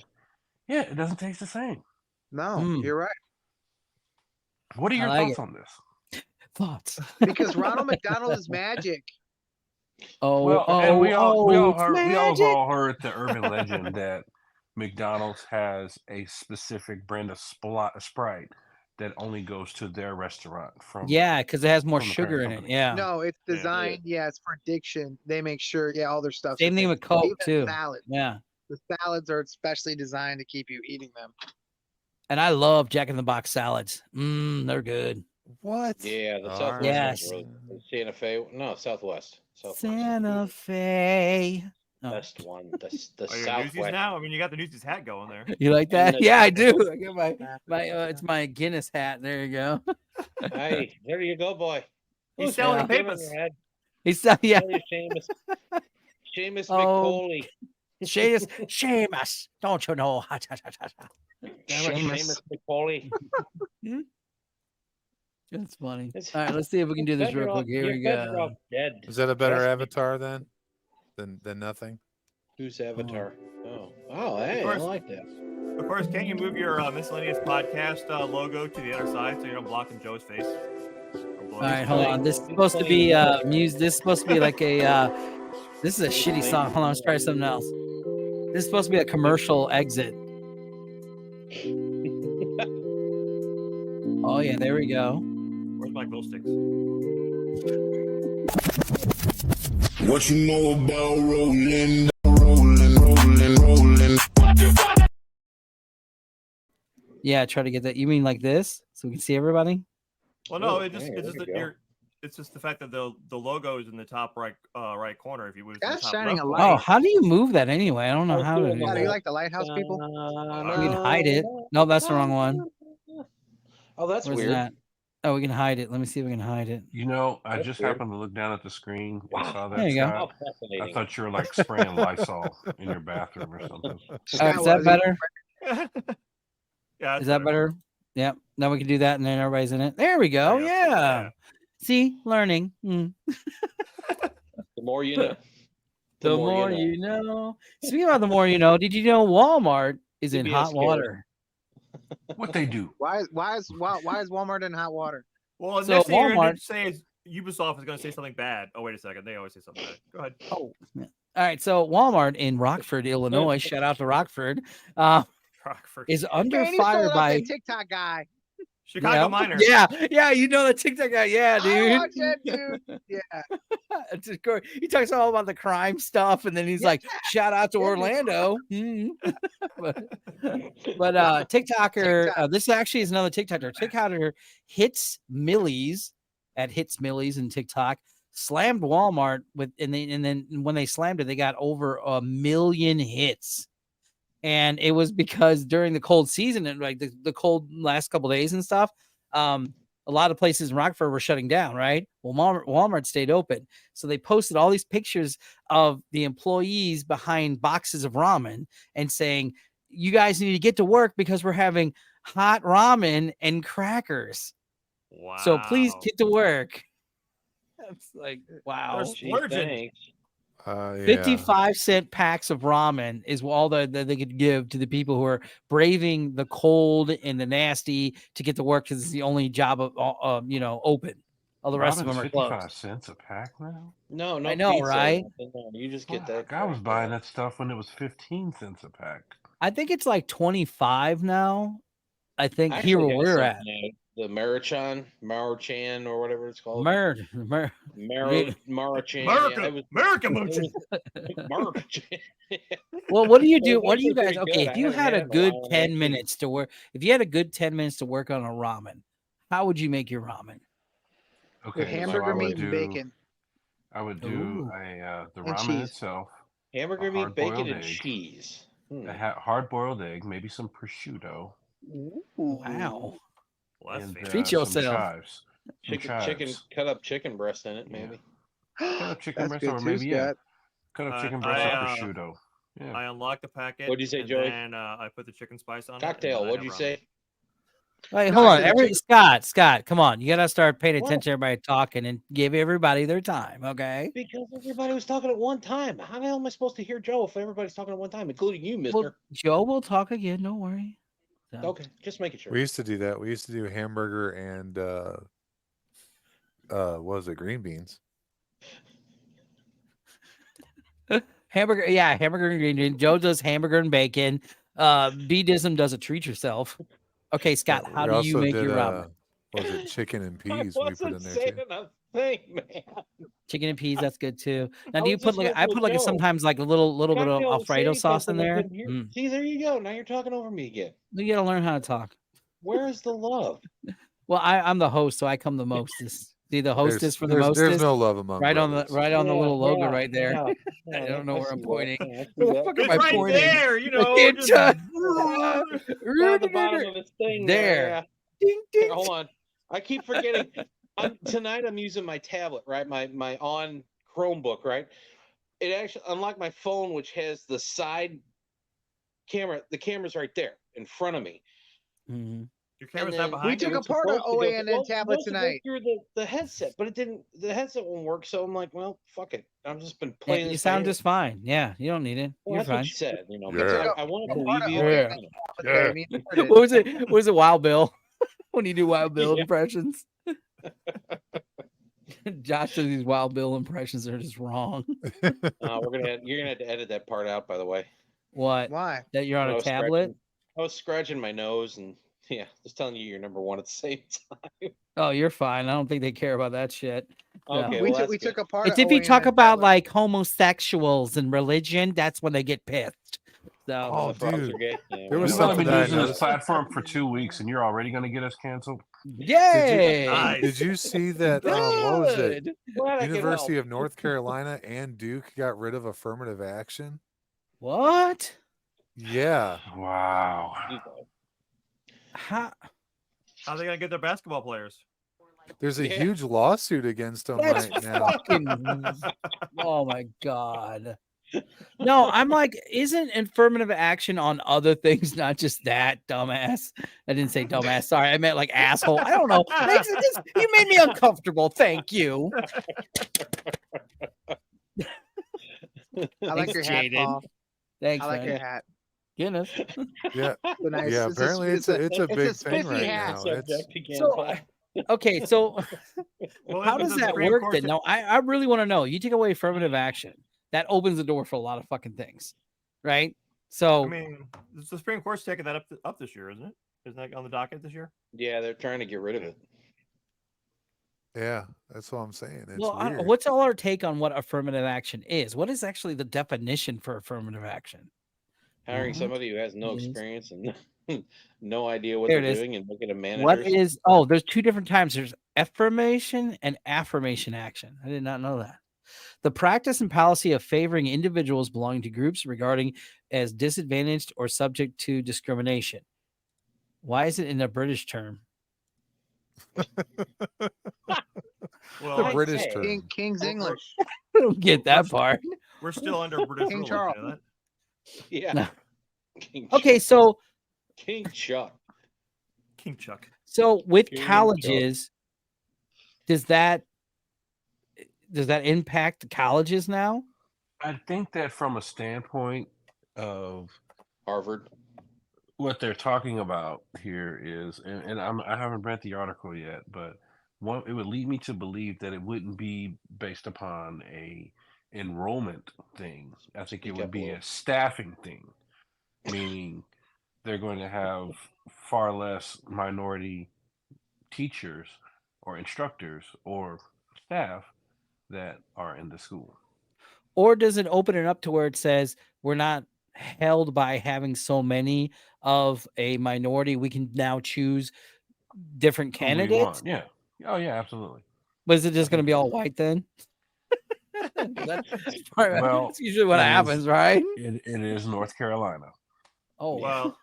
C: Yeah, it doesn't taste the same.
F: No,
A: Mm.
F: you're right.
C: What are
A: I
C: your
A: like
C: thoughts on this?
A: Thoughts.
F: Because Ronald McDonald is magic.
A: Oh,
C: Well,
A: oh,
C: and we all
A: it's
C: heard
A: magic.
C: heard the urban legend that McDonald's has a specific brand of Sprite that only goes to their restaurant from
A: Yeah, because it has more
C: from the
A: sugar
C: parent
A: in it.
C: company.
A: Yeah.
F: No, it's
G: Yeah.
F: designed. Yeah, it's for addiction. They make sure. Yeah, all their stuff.
A: Same thing with Coke
F: Even
A: too.
F: Salad.
A: Yeah.
F: The salads are specially designed to keep you eating them.
A: And I love Jack in the Box salads. They're good.
D: What?
H: Yeah, the
D: All
H: Southwest
A: Yes.
H: one's really Santa Fe. No, Southwest. Southwest.
A: Santa Fe. Oh.
H: Best one. The
G: Are you Newsies
H: Southwest.
G: now? I mean, you got the Newsies hat going there.
A: You like that?
H: And the-
A: Yeah, I do. I got my it's my Guinness hat. There you go.
H: Hey, there you go, boy.
G: He's
H: Who's
G: selling
H: giving
G: papers.
H: your head?
A: He's yeah.
H: Tell you, Seamus
A: Oh.
H: McCauley.
A: Seamus, don't you know?
H: Seamus McCauley.
A: That's funny.
H: It's-
A: All right, let's see if we can do this real
H: Better
A: quick.
H: off-
A: Here
H: you're
A: we
H: better
A: go.
H: off dead.
D: Is that a better
H: Trust me.
D: avatar then? Than nothing?
H: Who's Avatar? Oh, hey, I
G: course.
H: like that.
G: Of course, can't you move your miscellaneous podcast logo to the other side so you don't block in Joe's face?
A: All right, hold on. This is supposed to be music. This is supposed to be like a. This is a shitty song. Hold on, let's try something else. This is supposed to be a commercial exit. Oh yeah, there we go.
G: Where's my glow sticks?
B: What you know about rolling, rolling?
A: Yeah, try to get that. You mean like this, so we can see everybody?
G: Well, no,
H: Oh,
G: it's just
H: hey,
G: it's just
H: there
G: that
H: you go.
G: you're. It's just the fact that the logo is in the top right corner. If you move, to the
F: That's
G: top
F: shining
G: left
F: a
G: corner-
A: Oh,
F: light.
A: how do you move that anyway? I don't know
H: Oh,
A: how to
H: cool.
A: do
F: Yeah, do you
A: that.
F: like the lighthouse people?
A: We can hide it. No, that's the wrong one.
H: Oh, that's
A: Where's
H: weird.
A: that? Oh, we can hide it. Let me see if we can hide it.
C: You know, I
H: That's
C: just
H: weird.
C: happened to look down at the screen and saw that,
A: There you go.
H: How
C: Scott. I
H: fascinating.
C: thought you were like spraying Lysol in your bathroom or something.
A: All right, is that
F: was he-
A: better?
G: Yeah,
A: Is that better? Yep. Now we can do that, and then everybody's in it. There we go.
G: There you go.
A: Yeah.
G: Yeah.
A: See, learning.
H: The more you know.
A: The more you know. Speaking about the more you know, did you know Walmart is in
H: CBS
A: hot
H: scared.
A: water?
C: What they do?
F: Why is Walmart in hot water?
G: Well,
A: So
G: next thing you're going
A: Walmart-
G: to say is Ubisoft is going to say something bad. Oh, wait a second. They always say something bad. Go ahead.
A: Oh, yeah. All right. So Walmart in Rockford, Illinois, shout out to Rockford,
G: Rockford.
A: is under
F: Man, he
A: fire
F: sold out
A: by
F: that TikTok guy.
G: Chicago Miner.
A: Yeah, you know the TikTok guy. Yeah,
F: I
A: dude.
F: watch that dude. Yeah.
A: It's just great. He talks all about the crime stuff, and then he's like, "Shout out to
F: Yeah, dude.
A: Orlando." but TikToker, this actually is another TikToker. TikToker hits Millie's at Hits Millie's in TikTok, slammed Walmart with, and then when they slammed it, they got over 1 million hits. And it was because during the cold season and like the cold last couple days and stuff, a lot of places in Rockford were shutting down, right? Well, Walmart stayed open. So they posted all these pictures of the employees behind boxes of ramen and saying, you guys need to get to work because we're having hot ramen and crackers.
G: Wow.
A: So please get to work. That's like, wow.
G: They're
H: Gee,
G: splurging.
H: thanks.
D: Yeah.
A: 55-cent packs of ramen is all that they could give to the people who are braving the cold and the nasty to get to work because it's the only job of open. All the rest of
C: Ramen's
A: them are
C: 55
A: closed.
C: cents a pack now.
H: No, no
A: I know,
H: pizza or
A: right?
H: nothing, no, you just get that.
C: I was
H: crap,
C: buying
H: yeah.
C: that stuff when it was 15 cents a pack.
A: I think it's like 25 now. I think
H: I
A: here
H: actually
A: where
H: have
A: we're
H: some,
A: at.
H: The Marichan or whatever it's called.
A: Marichan.
H: Marichan.
G: America. America Moochie.
H: Marichan.
A: Well, what do you do?
H: Those
A: What do you
H: are
A: guys?
H: pretty
A: Okay,
H: good.
A: if
H: I
A: you
H: haven't
A: had
H: had
A: a
H: it in a
A: good
H: while, and
A: 10
H: actually-
A: minutes to work, if you had a good 10 minutes to work on a ramen, how would you make your ramen?
C: Okay,
F: With
C: so
F: hamburger
C: I would
F: meat and
C: do-
F: bacon.
C: I would do
A: Ooh.
C: the
F: And
C: ramen
F: cheese.
C: itself,
H: Hamburger
C: A
H: meat, bacon,
C: hard-boiled
H: and
C: egg.
H: cheese.
C: a hard-boiled egg, maybe some prosciutto,
A: Wow.
G: Well, that's
C: and
G: fancy.
A: Treat
C: some
A: yourself.
C: chives. Some
H: Chicken,
C: chives.
H: cut up chicken breast in it,
C: Yeah.
H: maybe.
C: Cut up chicken
F: That's
C: breast,
F: good
C: or
F: too,
C: maybe
F: Scott.
C: cut up
G: Uh,
C: chicken breast
G: I,
C: or
G: uh,
C: prosciutto. Yeah.
G: I unlocked the packet.
H: What'd you say,
G: and
H: Joey?
G: Then I put the chicken spice on
H: Cocktail,
G: it. and
H: what'd
G: then
H: you
G: I
H: say?
A: Wait,
F: No,
A: hold
F: I
A: on.
F: said
A: Scott, come on. You got to start paying
H: What?
A: attention to everybody talking and give everybody their time, okay?
H: Because everybody was talking at one time. How the hell am I supposed to hear Joe if everybody's talking at one time, including you, mister?
A: Well, Joe will talk again. Don't worry. So-
H: Okay, just making sure.
D: We used to do that. We used to do hamburger and what was it? Green beans.
A: Hamburger, yeah, hamburger and green bean. Joe does hamburger and bacon. B-Dism does a treat yourself. Okay, Scott,
D: Yeah,
A: how
D: we
A: do you
D: also
A: make
D: did,
A: your ramen?
D: what was it? Chicken and
H: I
D: peas we put
H: wasn't
D: in there
H: saying
D: too.
H: a thing, man.
A: Chicken and peas, that's good too. Now,
H: I
A: do you
H: was
A: put
H: just
A: like I
H: messing
A: put
H: with
A: like
H: Joe.
A: sometimes like a little bit
H: Got
A: of
H: Joe
A: Alfredo
H: saying
A: sauce in
H: something I
A: there?
H: couldn't hear. See, there you go. Now you're talking over me again.
A: You gotta learn how to talk.
H: Where is the love?
A: Well, I'm the host, so I come the mostest. See the hostess for the
D: there's
A: mostest.
D: no love among
A: Right on
D: brothers.
A: the little logo right there.
H: Yeah,
A: I don't know where I'm pointing.
H: I see
A: Where the
H: that.
A: fuck am
G: It's
A: I
G: right
A: pointing?
G: there, you
A: I
G: know.
A: can't
G: Just,
A: tell.
H: Down the bottom of this thing
A: There.
H: Yeah.
A: Ding,
H: Here,
A: ding.
H: hold on. I keep forgetting. Tonight I'm using my tablet, right? My on Chromebook, right? It actually, unlike my phone, which has the side camera, the camera's right there in front of me.
A: Mhm.
G: your camera's
H: And
G: not
H: then
F: We
G: behind
F: took
G: you.
F: a part of
H: supposed to go-
F: OANN
H: well,
F: tablet
H: supposed to go
F: tonight.
H: through the headset, but it didn't. The headset won't work, so I'm like, well, fuck it. I've just been
A: Yeah,
H: playing.
A: you
H: this
A: sound
H: by ear.
A: just fine. Yeah, you don't need it.
H: Well,
A: You're
H: that's what
A: fine.
H: you said. You know,
D: Yeah.
H: because I want to believe you.
A: Yeah.
H: but,
F: Today, me and Kurt did.
A: What was it? What was it Wild Bill? When you do Wild Bill
H: Yeah.
A: impressions. Josh does these Wild Bill impressions. They're just wrong.
H: you're gonna have to edit that part out, by the way.
A: What?
F: Why?
A: That you're on
H: I
A: a
H: was
A: tablet?
H: I was scratching my nose and yeah, just telling you you're number one at the same time.
A: Oh, you're fine. I don't think they care about that shit. No.
H: Okay,
F: we
H: well,
F: took
H: that's
F: took
H: good.
F: a part
A: It's
F: of
A: if you talk
F: OANN
A: about
F: tablet.
A: like homosexuals and religion, that's when they get pissed. So
D: Oh,
H: The frogs
D: dude.
H: are gay. Yeah,
D: There was
C: We've
H: well,
C: only
D: something
C: been
D: that I
C: using this
D: noticed.
C: platform for 2 weeks, and you're already going to get us canceled.
A: yay!
G: Nice.
D: Did you see that? What was it?
A: Good.
H: glad I could
D: University
H: help.
D: of North Carolina and Duke got rid of affirmative action.
A: What?
D: Yeah.
C: Wow.
A: How?
G: How are they gonna get their basketball players?
D: There's a
H: Yeah.
D: huge lawsuit against them
A: That's
D: right now.
A: fucking. Oh my god. No, I'm like, isn't affirmative action on other things, not just that, dumbass? I didn't say dumbass. Sorry, I meant like asshole. I don't know. You made me uncomfortable. Thank you.
F: I like
A: Thanks,
F: your hat,
A: Jaden.
F: Paul.
A: Thanks,
F: I like
A: man.
F: your hat.
A: Goodness.
D: Yeah.
F: It's a nice,
D: Yeah. Apparently, it's a big thing
F: spiffy
D: right
F: hat.
D: now. It's
H: Subject again,
A: So,
H: Paul.
A: okay, so
G: Well,
A: how
G: if
A: does
G: the
A: that
G: Supreme
A: work
G: Court
A: then?
G: ta-
A: No, I really want to know. You take away affirmative action, that opens the door for a lot of fucking things, right? So,
G: I mean, the Supreme Court's taking that up this year, isn't it? Isn't that on the docket this year?
H: Yeah, they're trying to get rid of it.
D: yeah. That's what I'm saying. It's
A: well,
D: weird.
A: what's all our take on what affirmative action is? What is actually the definition for affirmative action?
H: Hiring
A: Mhm.
H: somebody who has no
A: Yes.
H: experience and no idea what
A: There
H: they're
A: it is.
H: doing and making a manager.
A: What is? Oh, there's two different times. There's affirmation and affirmation action. I did not know that. The practice and policy of favoring individuals belonging to groups regarding as disadvantaged or subject to discrimination. Why is it in a British term?
G: Well,
D: The
H: I
D: British
H: say-
D: term.
F: King's English.
A: I don't get that part.
G: we're still under British
F: King
G: rule.
F: Charles.
G: You know that?
H: Yeah. King
A: Okay,
H: Chuck.
A: so
H: King Chuck.
G: King Chuck.
A: with
H: King
A: colleges, does that impact the colleges now?
C: I think that from a standpoint of
H: Harvard.
C: what they're talking about here is, and I haven't read the article yet, but it would lead me to believe that it wouldn't be based upon a enrollment thing. I think it
H: Speak
C: would
H: up a
C: be
H: little.
C: a staffing thing, meaning they're going to have far less minority teachers or instructors or staff that are in the school.
A: Or does it open it up to where it says we're not held by having so many of a minority? We can now choose different
C: Who we
A: candidates.
C: want. Yeah. Oh yeah, absolutely.
A: But is it just going to
C: think
A: be
C: so.
A: all white then?
C: Well,
A: that's usually what
C: it is-
A: happens, right?
C: It is North Carolina.
A: Oh,
G: Well,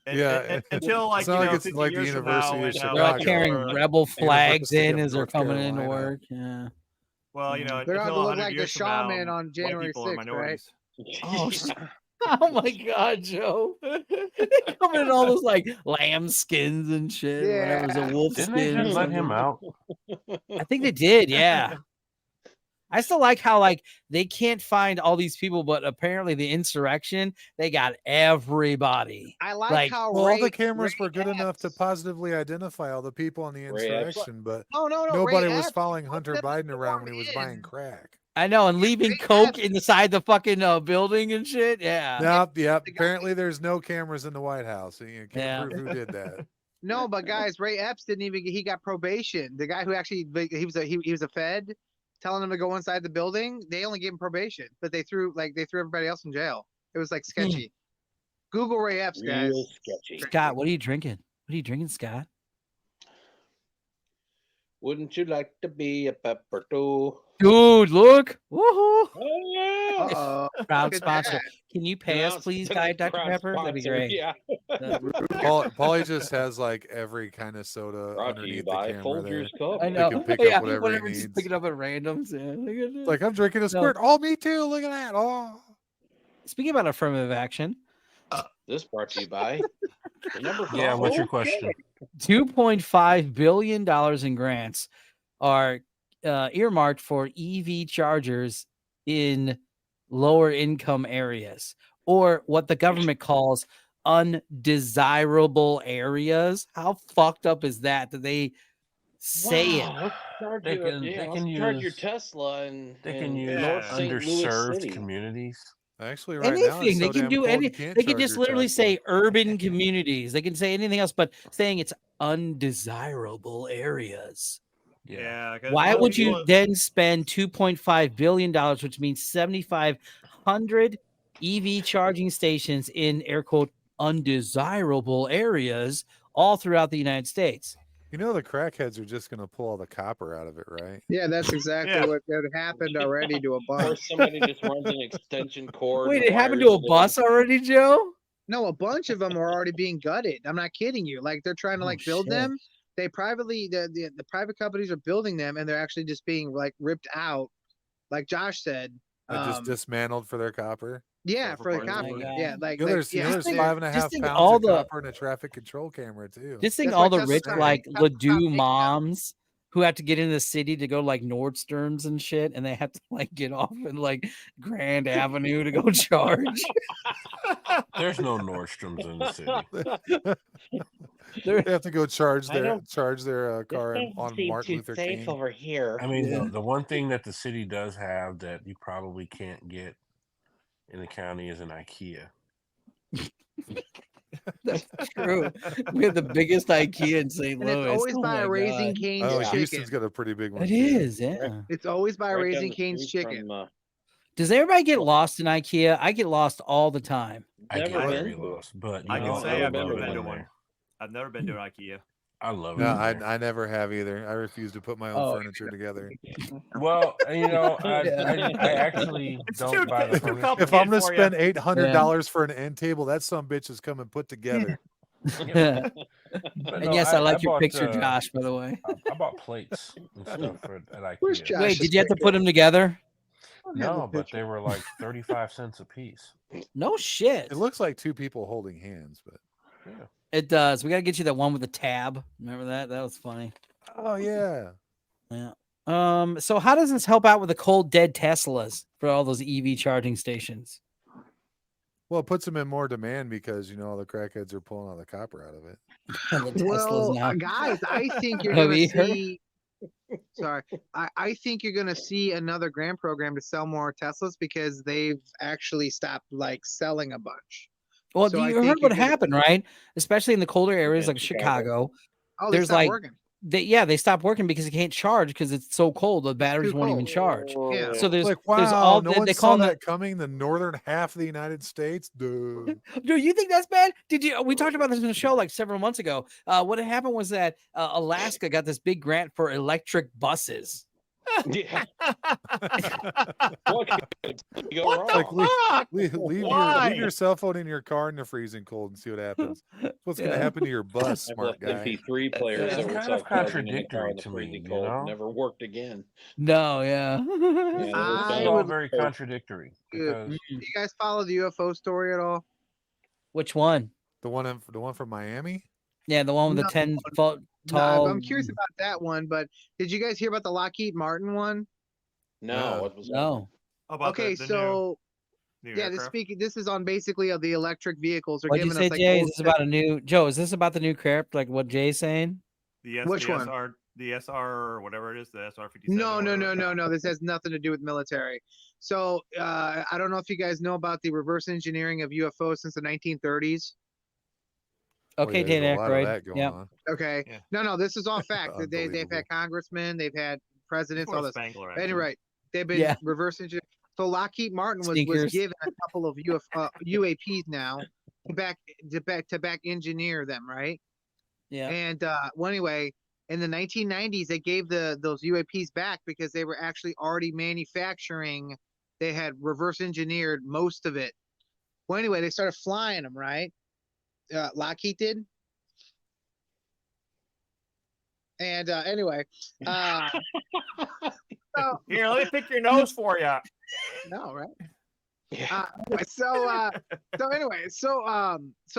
D: Yeah,
G: until like
D: it's not like it's
G: 50
D: like the
G: years from now,
D: University of
G: when,
A: they're all
D: Chicago.
A: carrying
G: or-
A: rebel flags
D: University
A: in
D: of
A: as they're
D: North
A: coming into
D: Carolina.
A: work. Yeah.
G: well, you know,
F: They're
G: until
F: gonna look
G: 100
F: like the
G: years from now,
F: shaman on
G: white
F: January
G: people are
F: 6th, right?
G: minorities.
A: Oh, oh my God, Joe! They coming in all those like lamb skins and shit. Yeah. Whatever's a wolf
C: Didn't they
A: skin. or
C: just let him
A: something.
C: out?
A: I think they did. Yeah. I still like how like they can't find all these people, but apparently the insurrection they got everybody.
F: I like,
A: Like,
F: how
D: Well, all the
F: Ray-
D: cameras
F: Ray
D: were good enough to
F: Epps-
D: positively identify all the people in the
H: Ray Epps.
D: insurrection, but
F: No,
D: nobody
F: Ray
D: was
F: Epps
D: following Hunter
F: opened
D: Biden
F: the
D: around
F: door
D: when he was
F: in.
D: buying crack.
A: I know, and leaving
F: Ray
A: coke
F: Epps-
A: inside the fucking building and shit. Yeah.
D: Yep.
F: the guy-
D: Apparently, there's no cameras in the White House, and you can't
A: Yeah.
D: prove who did that.
F: No, but guys, Ray Epps didn't even he got probation. The guy who actually he was a Fed telling him to go inside the building. They only gave him probation, but they threw everybody else in jail. It was like sketchy. Google Ray Epps, guys.
H: Real sketchy.
A: Scott, what are you drinking? What are you drinking, Scott?
H: Wouldn't you like to be a pepper too?
A: Dude, look. Woohoo.
H: Oh yeah.
F: Uh-oh.
A: Proud
F: Look at
A: sponsor.
F: that.
A: Can you pay us, please, Diet Dr.
H: Proud
A: Pepper? That'd be
H: sponsor,
A: great.
H: Yeah.
D: Paulie just has like every kind of soda
H: Brought to you
D: underneath the
H: by
D: camera there.
H: Folgers Cup.
A: I
D: He
A: know.
D: can pick
A: Yeah,
D: up whatever he
A: just
D: needs.
A: pick it up at randoms. Yeah. Look at it.
D: Like I'm drinking a squirt. Oh, me too. Look at that. Oh.
A: Speaking about affirmative action,
H: This brought to you by the number.
C: Yeah, what's your
H: Okay.
C: question?
A: $2.5 billion in grants are earmarked for EV chargers in lower income areas, or what the government calls undesirable areas. How fucked up is that they say it?
H: Wow, let's charge
C: They
H: your,
C: can-
H: yeah,
C: they
H: let's
C: can
H: charge your
C: use-
H: Tesla and
C: They can use
G: Yeah.
H: North St. Louis
C: underserved
H: City.
C: communities.
D: Actually, right now it's
A: Anything
D: so
A: they can
D: damn
A: do,
D: cold,
A: any
D: you can't
A: they can
D: charge
A: just
D: your
A: literally
D: Tesla.
A: say urban communities. They can say anything else, but saying it's undesirable areas.
G: Yeah. 'cause
A: Why
G: all
A: would you
G: people-
A: then spend $2.5 billion, which means 7,500 EV charging stations in air quote undesirable areas all throughout the United States?
D: You know the crackheads are just gonna pull all the copper out of it, right?
F: Yeah, that's exactly
G: Yeah.
F: what had happened already to a
H: Or
F: bunch.
H: somebody just runs an extension cord.
A: Wait,
H: and
A: it happened
H: wires
A: to a
H: it in.
A: bus already, Joe?
F: No, a bunch of them are already being gutted. I'm not kidding you. Like they're trying to
A: Oh,
F: like build
A: shit.
F: them. They privately the private companies are building them and they're actually just being like ripped out. Like Josh said.
D: They're just dismantled for their copper.
F: Yeah, for the
G: parts.
F: copper.
A: Oh my God.
F: Yeah, like,
D: You know,
F: like
D: there's, you know,
F: yeah,
D: there's
A: think-
D: 5.5
A: just think
D: pounds
A: all
D: of
A: the-
D: copper in a traffic control camera too.
A: Just think
F: That's
A: all
F: why
A: the
F: Tesla
A: rich
F: stopped-
A: like
F: Tesla stopped
A: Ladue
F: making them.
A: moms who have to get into the city to go like Nordstrom's and shit, and they have to like get off in like Grand Avenue to go charge.
C: There's no Nordstroms in the city.
A: They're-
D: They have to go charge
H: I
D: their
H: don't-
D: car
H: This
D: on
H: doesn't seem
D: Martin
H: too
D: Luther
H: safe
D: King.
H: over here.
C: I mean, the one thing that the city does have that you probably can't get in the county is an IKEA.
A: That's true. We have the biggest IKEA in St.
F: And
A: Louis.
F: it's always
A: Oh
F: by
A: my
F: a Raising
A: God.
F: Cane's
D: Oh,
F: chicken.
D: Houston's got a pretty big one.
A: It
D: too.
A: is, yeah.
F: It's always by
H: Right down
F: Raising
H: the
F: Cane's
H: street
F: chicken.
H: from,
A: Does everybody get lost in IKEA? I get lost all the time.
C: I get
H: Never
C: very
H: been to it.
C: lost, but you
G: I can
C: know,
G: say
C: I
G: I've never
C: love
G: been
C: it
G: to
C: in
G: one.
C: there.
G: I've never been to an IKEA.
C: I love it.
D: No,
C: in there.
D: I never have either. I refuse to put my own
A: Oh.
D: furniture together.
C: Well, you know, I
A: Yeah.
C: actually
G: It's
C: don't
G: too-
C: buy the
G: it's too
C: furniture.
D: If I'm gonna
G: for ya.
D: spend $800 for an end table, that some bitch is coming put together.
A: And
C: But no,
A: yes, I like your
C: bought,
A: picture, Josh, by the way.
C: I bought plates and stuff at IKEA.
F: Where's Josh?
A: Wait,
F: Josh's
A: did you have to
F: picture.
A: put them together?
F: don't have the
C: No, but
F: picture.
C: they were like 35 cents a piece.
A: No shit.
D: It looks like two people holding hands, but
C: Yeah.
A: It does. We gotta get you that one with the tab. Remember that? That was funny.
D: oh yeah.
A: Yeah. So how does this help out with the cold dead Teslas for all those EV charging stations?
D: Well, it puts them in more demand because you know all the crackheads are pulling all the copper out of it.
A: The Teslas
F: Well,
A: now.
F: guys, I think you're
A: Have
F: gonna
A: you heard?
F: see. Sorry, I think you're gonna see another grant program to sell more Teslas because they've actually stopped like selling a bunch.
A: Well,
F: So
A: you
F: I
A: heard
F: think
A: what
F: you're gonna-
A: happened, right? Especially in the colder areas
H: Yeah,
A: like
H: Chicago.
A: Chicago.
F: Oh, they
A: There's
F: stopped
A: like-
F: working.
A: They stopped working because they can't charge because it's so cold. The batteries
F: too
A: won't even
F: cold.
A: charge.
F: Yeah.
A: So there's
D: Like wow,
A: there's all
D: no
A: they
D: one
A: call
D: saw
A: them
D: that coming. The northern half of the United States, dude.
A: Do you think that's bad? Did you? We talked about this in the show like several months ago. What had happened was that Alaska got this big grant for electric buses.
H: Yeah. What could go
G: What
H: wrong?
G: the
D: Like,
G: fuck? Why?
D: leave your cell phone in your car in the freezing cold and see what happens. What's going to
A: Yeah.
D: happen to your bus,
H: I've
D: smart
H: left
D: guy?
H: MP3 players
C: It's
H: that were
C: kind of
H: self-charging in the car
C: contradictory
H: in the
C: to me,
H: freezing
C: you
H: cold.
C: know?
H: Never worked again.
A: No, yeah.
H: Yeah,
C: This
F: I
C: is all
F: would-
C: very contradictory because
F: Do you guys follow the UFO story at all?
A: Which one?
D: The one from Miami.
A: Yeah, the one with the
F: No,
A: 10-foot
F: No,
A: tall.
F: I'm curious about that one, but did you guys hear about the Lockheed Martin one?
H: No,
D: No.
H: what was that?
A: No.
G: How about
F: Okay,
G: the
F: so
G: new
F: yeah, this
G: aircraft?
F: speaking. This is on basically of the electric vehicles. They're
A: What'd you
F: giving
A: say,
F: us like
A: Jay? Is
F: full
A: this about a new Joe? Is this about the new craft? Like what Jay's saying?
F: Which
G: the
F: one?
G: SR, the SR or whatever it is, the SR 57.
F: No. This has nothing to do with military. So I don't know if you guys know about the reverse engineering of UFOs since the 1930s.
A: Okay,
D: there's
A: Dan
D: a lot of
A: Aykroyd.
D: that going
A: Yep.
D: on.
F: Okay.
A: Yeah.
F: No, this is all fact. They've
D: Unbelievable.
F: had congressmen, they've had presidents, all
G: Before
F: this.
G: Spangler, actually.
F: Anyway, they've been
A: Yeah.
F: reverse engineered. So Lockheed Martin was
A: Sneakers.
F: given a couple of UAPs now to back engineer them, right?
A: Yeah.
F: And well, anyway, in the 1990s, they gave those UAPs back because they were actually already manufacturing. They had reverse engineered most of it. Well, anyway, they started flying them, right? Lockheed did. And anyway, so
G: Here, let me pick your nose for you.
F: no, right?
H: Yeah.
F: So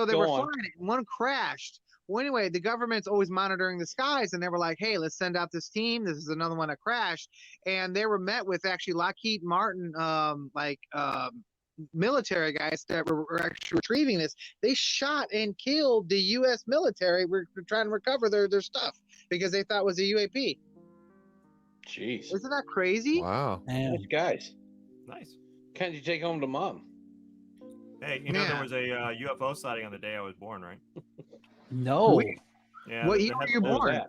F: they
H: Go
F: were
H: on.
F: flying it, and one crashed. Well, anyway, the government's always monitoring the skies, and they were like, "Hey, let's send out this team. This is another one that crashed." And they were met with actually Lockheed Martin, military guys that were actually retrieving this. They shot and killed the U.S. military. We're trying to recover their stuff because they thought it was a UAP.
H: Jeez.
F: Isn't that crazy?
D: Wow.
A: Man.
H: Nice guys.
G: Nice.
H: Can't you take home to mom?
G: Hey, you know there
F: Yeah.
G: was a UFO sighting on the day I was born, right?
A: No.
G: Yeah.
F: What
G: they
F: year were
G: had-
F: you
H: What was
F: born?
H: that?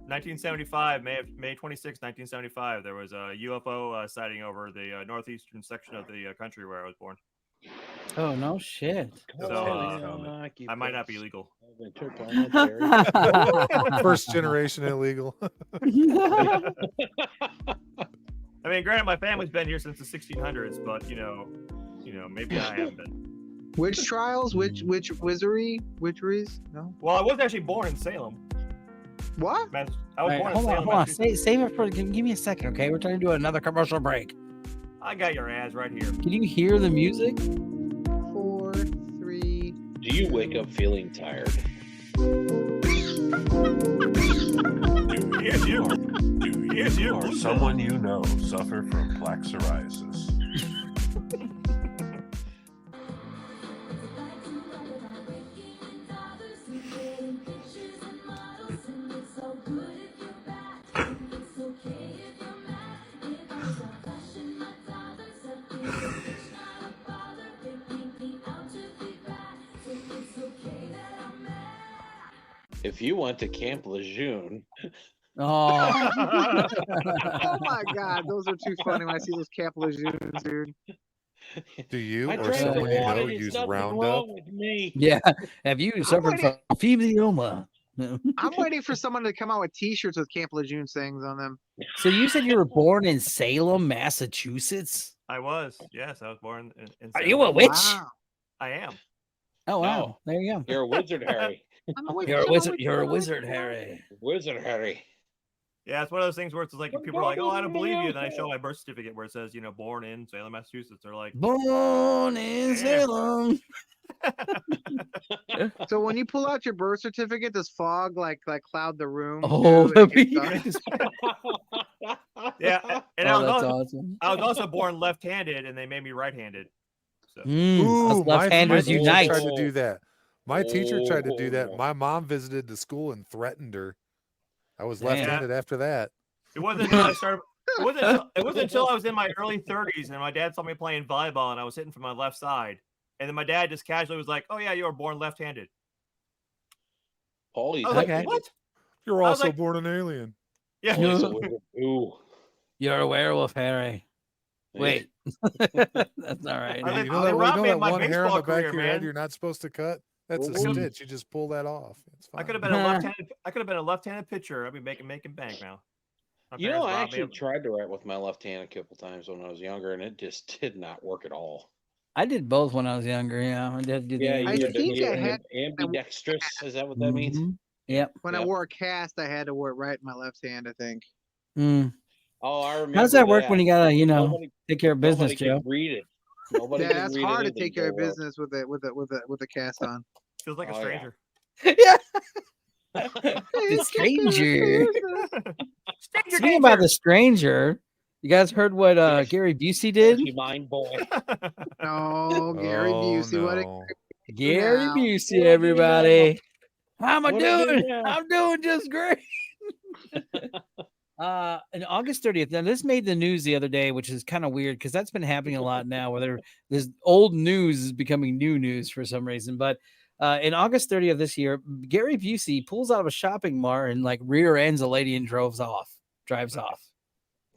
G: 1975, May 26, 1975. There was a UFO sighting over the northeastern section of the country where I was born.
A: Oh no shit.
G: So I might not be legal.
D: First generation illegal.
G: I mean, granted, my family's been here since the 1600s, but maybe I haven't been.
F: Which trials? Which wizards? No.
G: Well, I was actually born in Salem.
F: What?
G: I was
A: All right,
G: born in
A: hold on,
G: Salem.
A: hold on.
G: Massachusetts.
A: Save it for. Give me a second, okay? We're trying to do another commercial break.
G: I got your ads right here.
A: Can you hear the music?
F: 4, 3.
H: Do you wake up feeling tired?
C: If you or someone you know suffer from plaque psoriasis.
H: If you went to Camp Lejeune,
A: Oh.
F: Oh my god, those are too funny when I see those Camp Legends, dude.
D: Do you
H: I
D: or
H: drank
D: someone
H: the
D: you
H: water.
D: know
H: There's
D: use
H: nothing
D: Roundup?
H: wrong with me.
A: Yeah. Have you suffered from epithelioma?
F: I'm waiting for someone to come out with T-shirts with Camp Lejeune sayings on them.
A: So you said you were born in Salem, Massachusetts?
G: I was. Yes, I was born in
A: Are
G: Salem.
A: you a witch?
F: Wow.
G: I am.
A: Oh wow.
H: No.
A: There you go.
H: You're a wizard, Harry.
A: You're a wizard. You're a wizard, Harry.
H: Wizard Harry.
G: Yeah, it's one of those things where it's like people are like, "Oh, I don't believe you," and then I show my birth certificate where it says, born in Salem, Massachusetts. They're like,
A: Born in
G: Yeah.
A: Salem.
F: So when you pull out your birth certificate, does fog like cloud the room?
A: Oh,
F: too?
A: that'd
F: It
A: be
F: gets dark?
G: "Yeah," and
A: Oh, that's awesome.
G: I was also born left-handed, and they made me right-handed. So
A: Us
D: Ooh, my
A: left-handers
D: teacher
A: unite.
D: tried to do that. My teacher tried to do
H: Oh.
D: that. My mom visited the school and threatened her. I was
A: Damn.
D: left-handed after that.
G: it wasn't until I started. It wasn't until I was in my early 30s, and my dad saw me playing volleyball, and I was hitting from my left side, and then my dad just casually was like, "Oh yeah, you were born left-handed."
H: Paulie's
G: I was like,
A: Okay.
G: "What?"
D: You're
G: I was
D: also
G: like-
D: born an alien.
G: Yeah.
H: Paulie's a wizard. Ooh.
A: You're a werewolf, Harry. Wait. That's all right.
G: I
D: Hey,
G: think
D: you know
G: they
D: that,
G: robbed me of
D: that
G: my
D: one hair on
G: baseball
D: the back
G: career,
D: of your head
G: man.
D: you're not supposed to cut? That's a
H: Ooh.
D: stitch. You just pull that off. It's fine.
G: I could have been a left-handed. I could have been a left-handed pitcher. I'd be making bank now. My
H: You know,
G: parents
H: I
G: robbed me
H: actually
G: of-
H: tried to write with my left hand a couple times when I was younger, and it just did not work at all.
A: I did both when I was younger. Yeah, I did do the
H: Yeah,
F: I
H: you're,
F: think I had-
H: ambidextrous. Is that what that means?
A: Mhm. Yep.
F: When I
H: Yep.
F: wore a cast, I had to wear it right in my left hand, I think.
A: Mm.
H: Oh, I remember.
A: How does that work when you gotta,
H: Nobody,
A: take care of business,
H: nobody
A: Joe?
H: could read it. Nobody
F: Yeah,
H: could
F: that's
H: read
F: hard to
H: anything
F: take care of
H: very well.
F: business with a cast on.
G: Feels like a
H: Oh, yeah.
G: stranger.
A: Yeah. The stranger.
G: Stranger
A: Speaking about
G: danger.
A: the stranger, you guys heard what
H: Yes.
A: Gary Busey did?
H: Dirty mind boy.
F: No, Gary Busey. What a
D: no.
A: Gary
F: now.
A: Busey, everybody. How am I
H: What I do
A: doing?
H: now?
A: I'm doing just great. On August 30th. Now, this made the news the other day, which is kind of weird because that's been happening a lot now, where this old news is becoming new news for some reason. But In August 30th of this year, Gary Busey pulls out of a shopping mart and like rear ends a lady and drives off.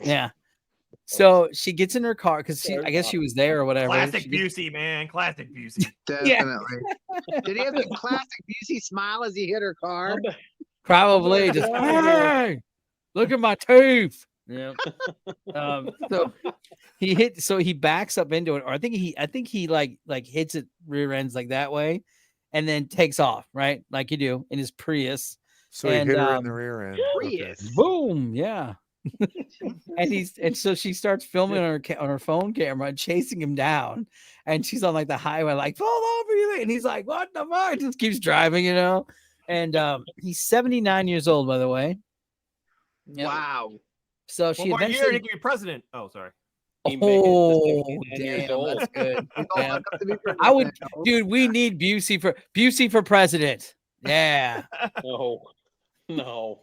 A: Yeah. So she gets in her car because I guess she was there or whatever.
G: Classic
A: She gets-
G: Busey, man. Classic Busey.
F: Definitely. Did he have the classic Busey smile as he hit her car?
A: Probably just, hey, look at my tooth. Yeah. So he backs up into it, or I think he like hits it rear ends like that way, and then takes off, right? Like you do in his Prius.
D: So he
A: And,
D: hit her in the rear end. Okay.
F: Prius.
A: Boom, yeah. and so she starts filming on her phone camera and chasing him down, and she's on like the highway, like pull over you, and he's like, what the fuck? Just keeps driving, you know. And he's 79 years old, by the way. Yep.
F: Wow.
A: So
G: One
A: she
G: more year
A: eventually.
G: to be president. Oh, sorry.
H: He make it to
A: Oh
H: 79 years
A: damn,
H: old.
A: that's good.
F: He's
A: Yeah.
F: old enough to be
A: I would,
F: president.
A: dude. We need Busey for president. Yeah.
H: No, no.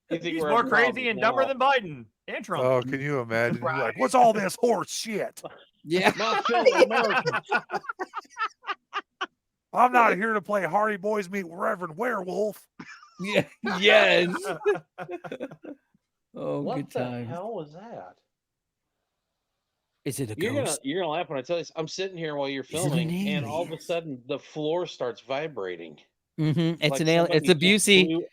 H: You think
G: He's
H: we're
G: more
H: having
G: crazy
H: problems
G: and dumber
H: now?
G: than Biden and Trump.
D: Oh, can you imagine? You're
F: Right.
D: like, what's all this horse shit?
A: Yeah.
H: Not fellow Americans.
D: I'm not here to play Hardy Boys Meet Reverend Werewolf.
A: Yeah. Yes. Oh,
H: What
A: good
H: the
A: times.
H: hell was that?
A: Is it a
H: You're
A: ghost?
H: gonna laugh when I tell you this. I'm sitting here while you're
A: Is it an
H: filming, and all of a
A: alien?
H: sudden the floor starts vibrating.
A: Mm-hmm. It's
H: Like
A: an alien. It's a
H: somebody just
A: Busey.
H: blew-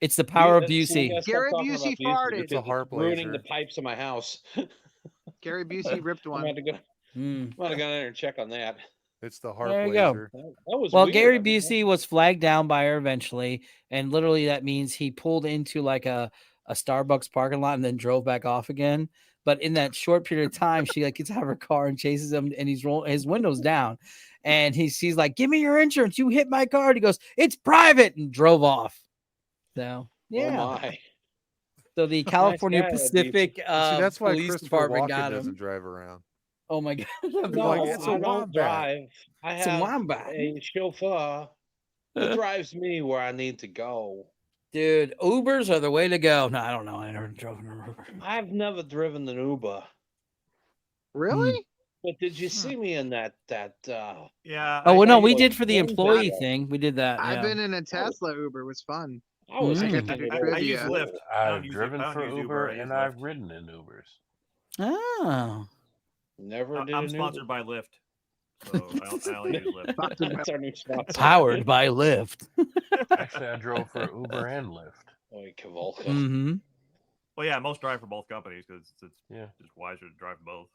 A: It's the power of
H: that's- see,
A: Busey.
H: that's
F: Gary
H: what I'm talking
F: Busey
H: about
F: farted.
H: because
D: It's a harp
H: ruining
D: laser.
H: the pipes in my house.
F: Gary Busey ripped
H: I'm
F: one.
H: gonna go.
A: Mm.
H: I'm gonna go in there and check on that.
D: It's the harp
A: There you go.
D: laser.
H: That was
A: Well,
H: weird.
A: Gary
H: I mean,
A: Busey was flagged down by her eventually, and literally that means he pulled into like a Starbucks parking lot and then drove back off again. But in that short period of time, she like gets out of her car and chases him, and he's rolling his windows down, and she's like, "Give me your insurance! You hit my car!" And he goes, "It's private," and drove off. So yeah.
H: Oh my.
A: So the California
H: guy, that
A: Pacific
D: See, that's why
A: Police
D: Christopher
A: Department
D: Walken
A: got
D: doesn't
A: him.
D: drive around.
A: Oh my god!
H: No,
D: like, it's a
H: I don't
D: wombat.
H: drive. I
A: It's a
H: have
A: wombat.
H: a chauffeur that drives me where I need to go.
A: Dude, Ubers are the way to go. No, I don't know. I never drove an Uber.
H: I've never driven an Uber,
F: Really?
H: but did you see me in that?
G: Yeah.
A: Oh well, no, we
H: like
A: did for the
H: one
A: employee
H: video.
A: thing. We did that.
F: I've
A: Yeah.
F: been in a Tesla Uber. It was fun.
H: I was
A: Mm.
H: thinking
F: I-
H: it
G: I use
F: Trivia.
G: Lyft. I don't
C: I've
G: use
C: driven
G: I don't
C: for
G: use
C: Uber
G: I use
C: and
G: Lyft.
C: I've ridden in Ubers.
A: Oh.
H: never did.
G: I'm
H: an
G: sponsored by Lyft, so I only use Lyft.
H: Uber. That's our new sponsor.
A: Powered by Lyft.
C: Actually, I drove for Uber and Lyft.
H: Oy, Kavolka.
A: Mm-hmm.
G: Well, yeah, most drive for both companies because it's
C: Yeah,
G: just wiser to drive both.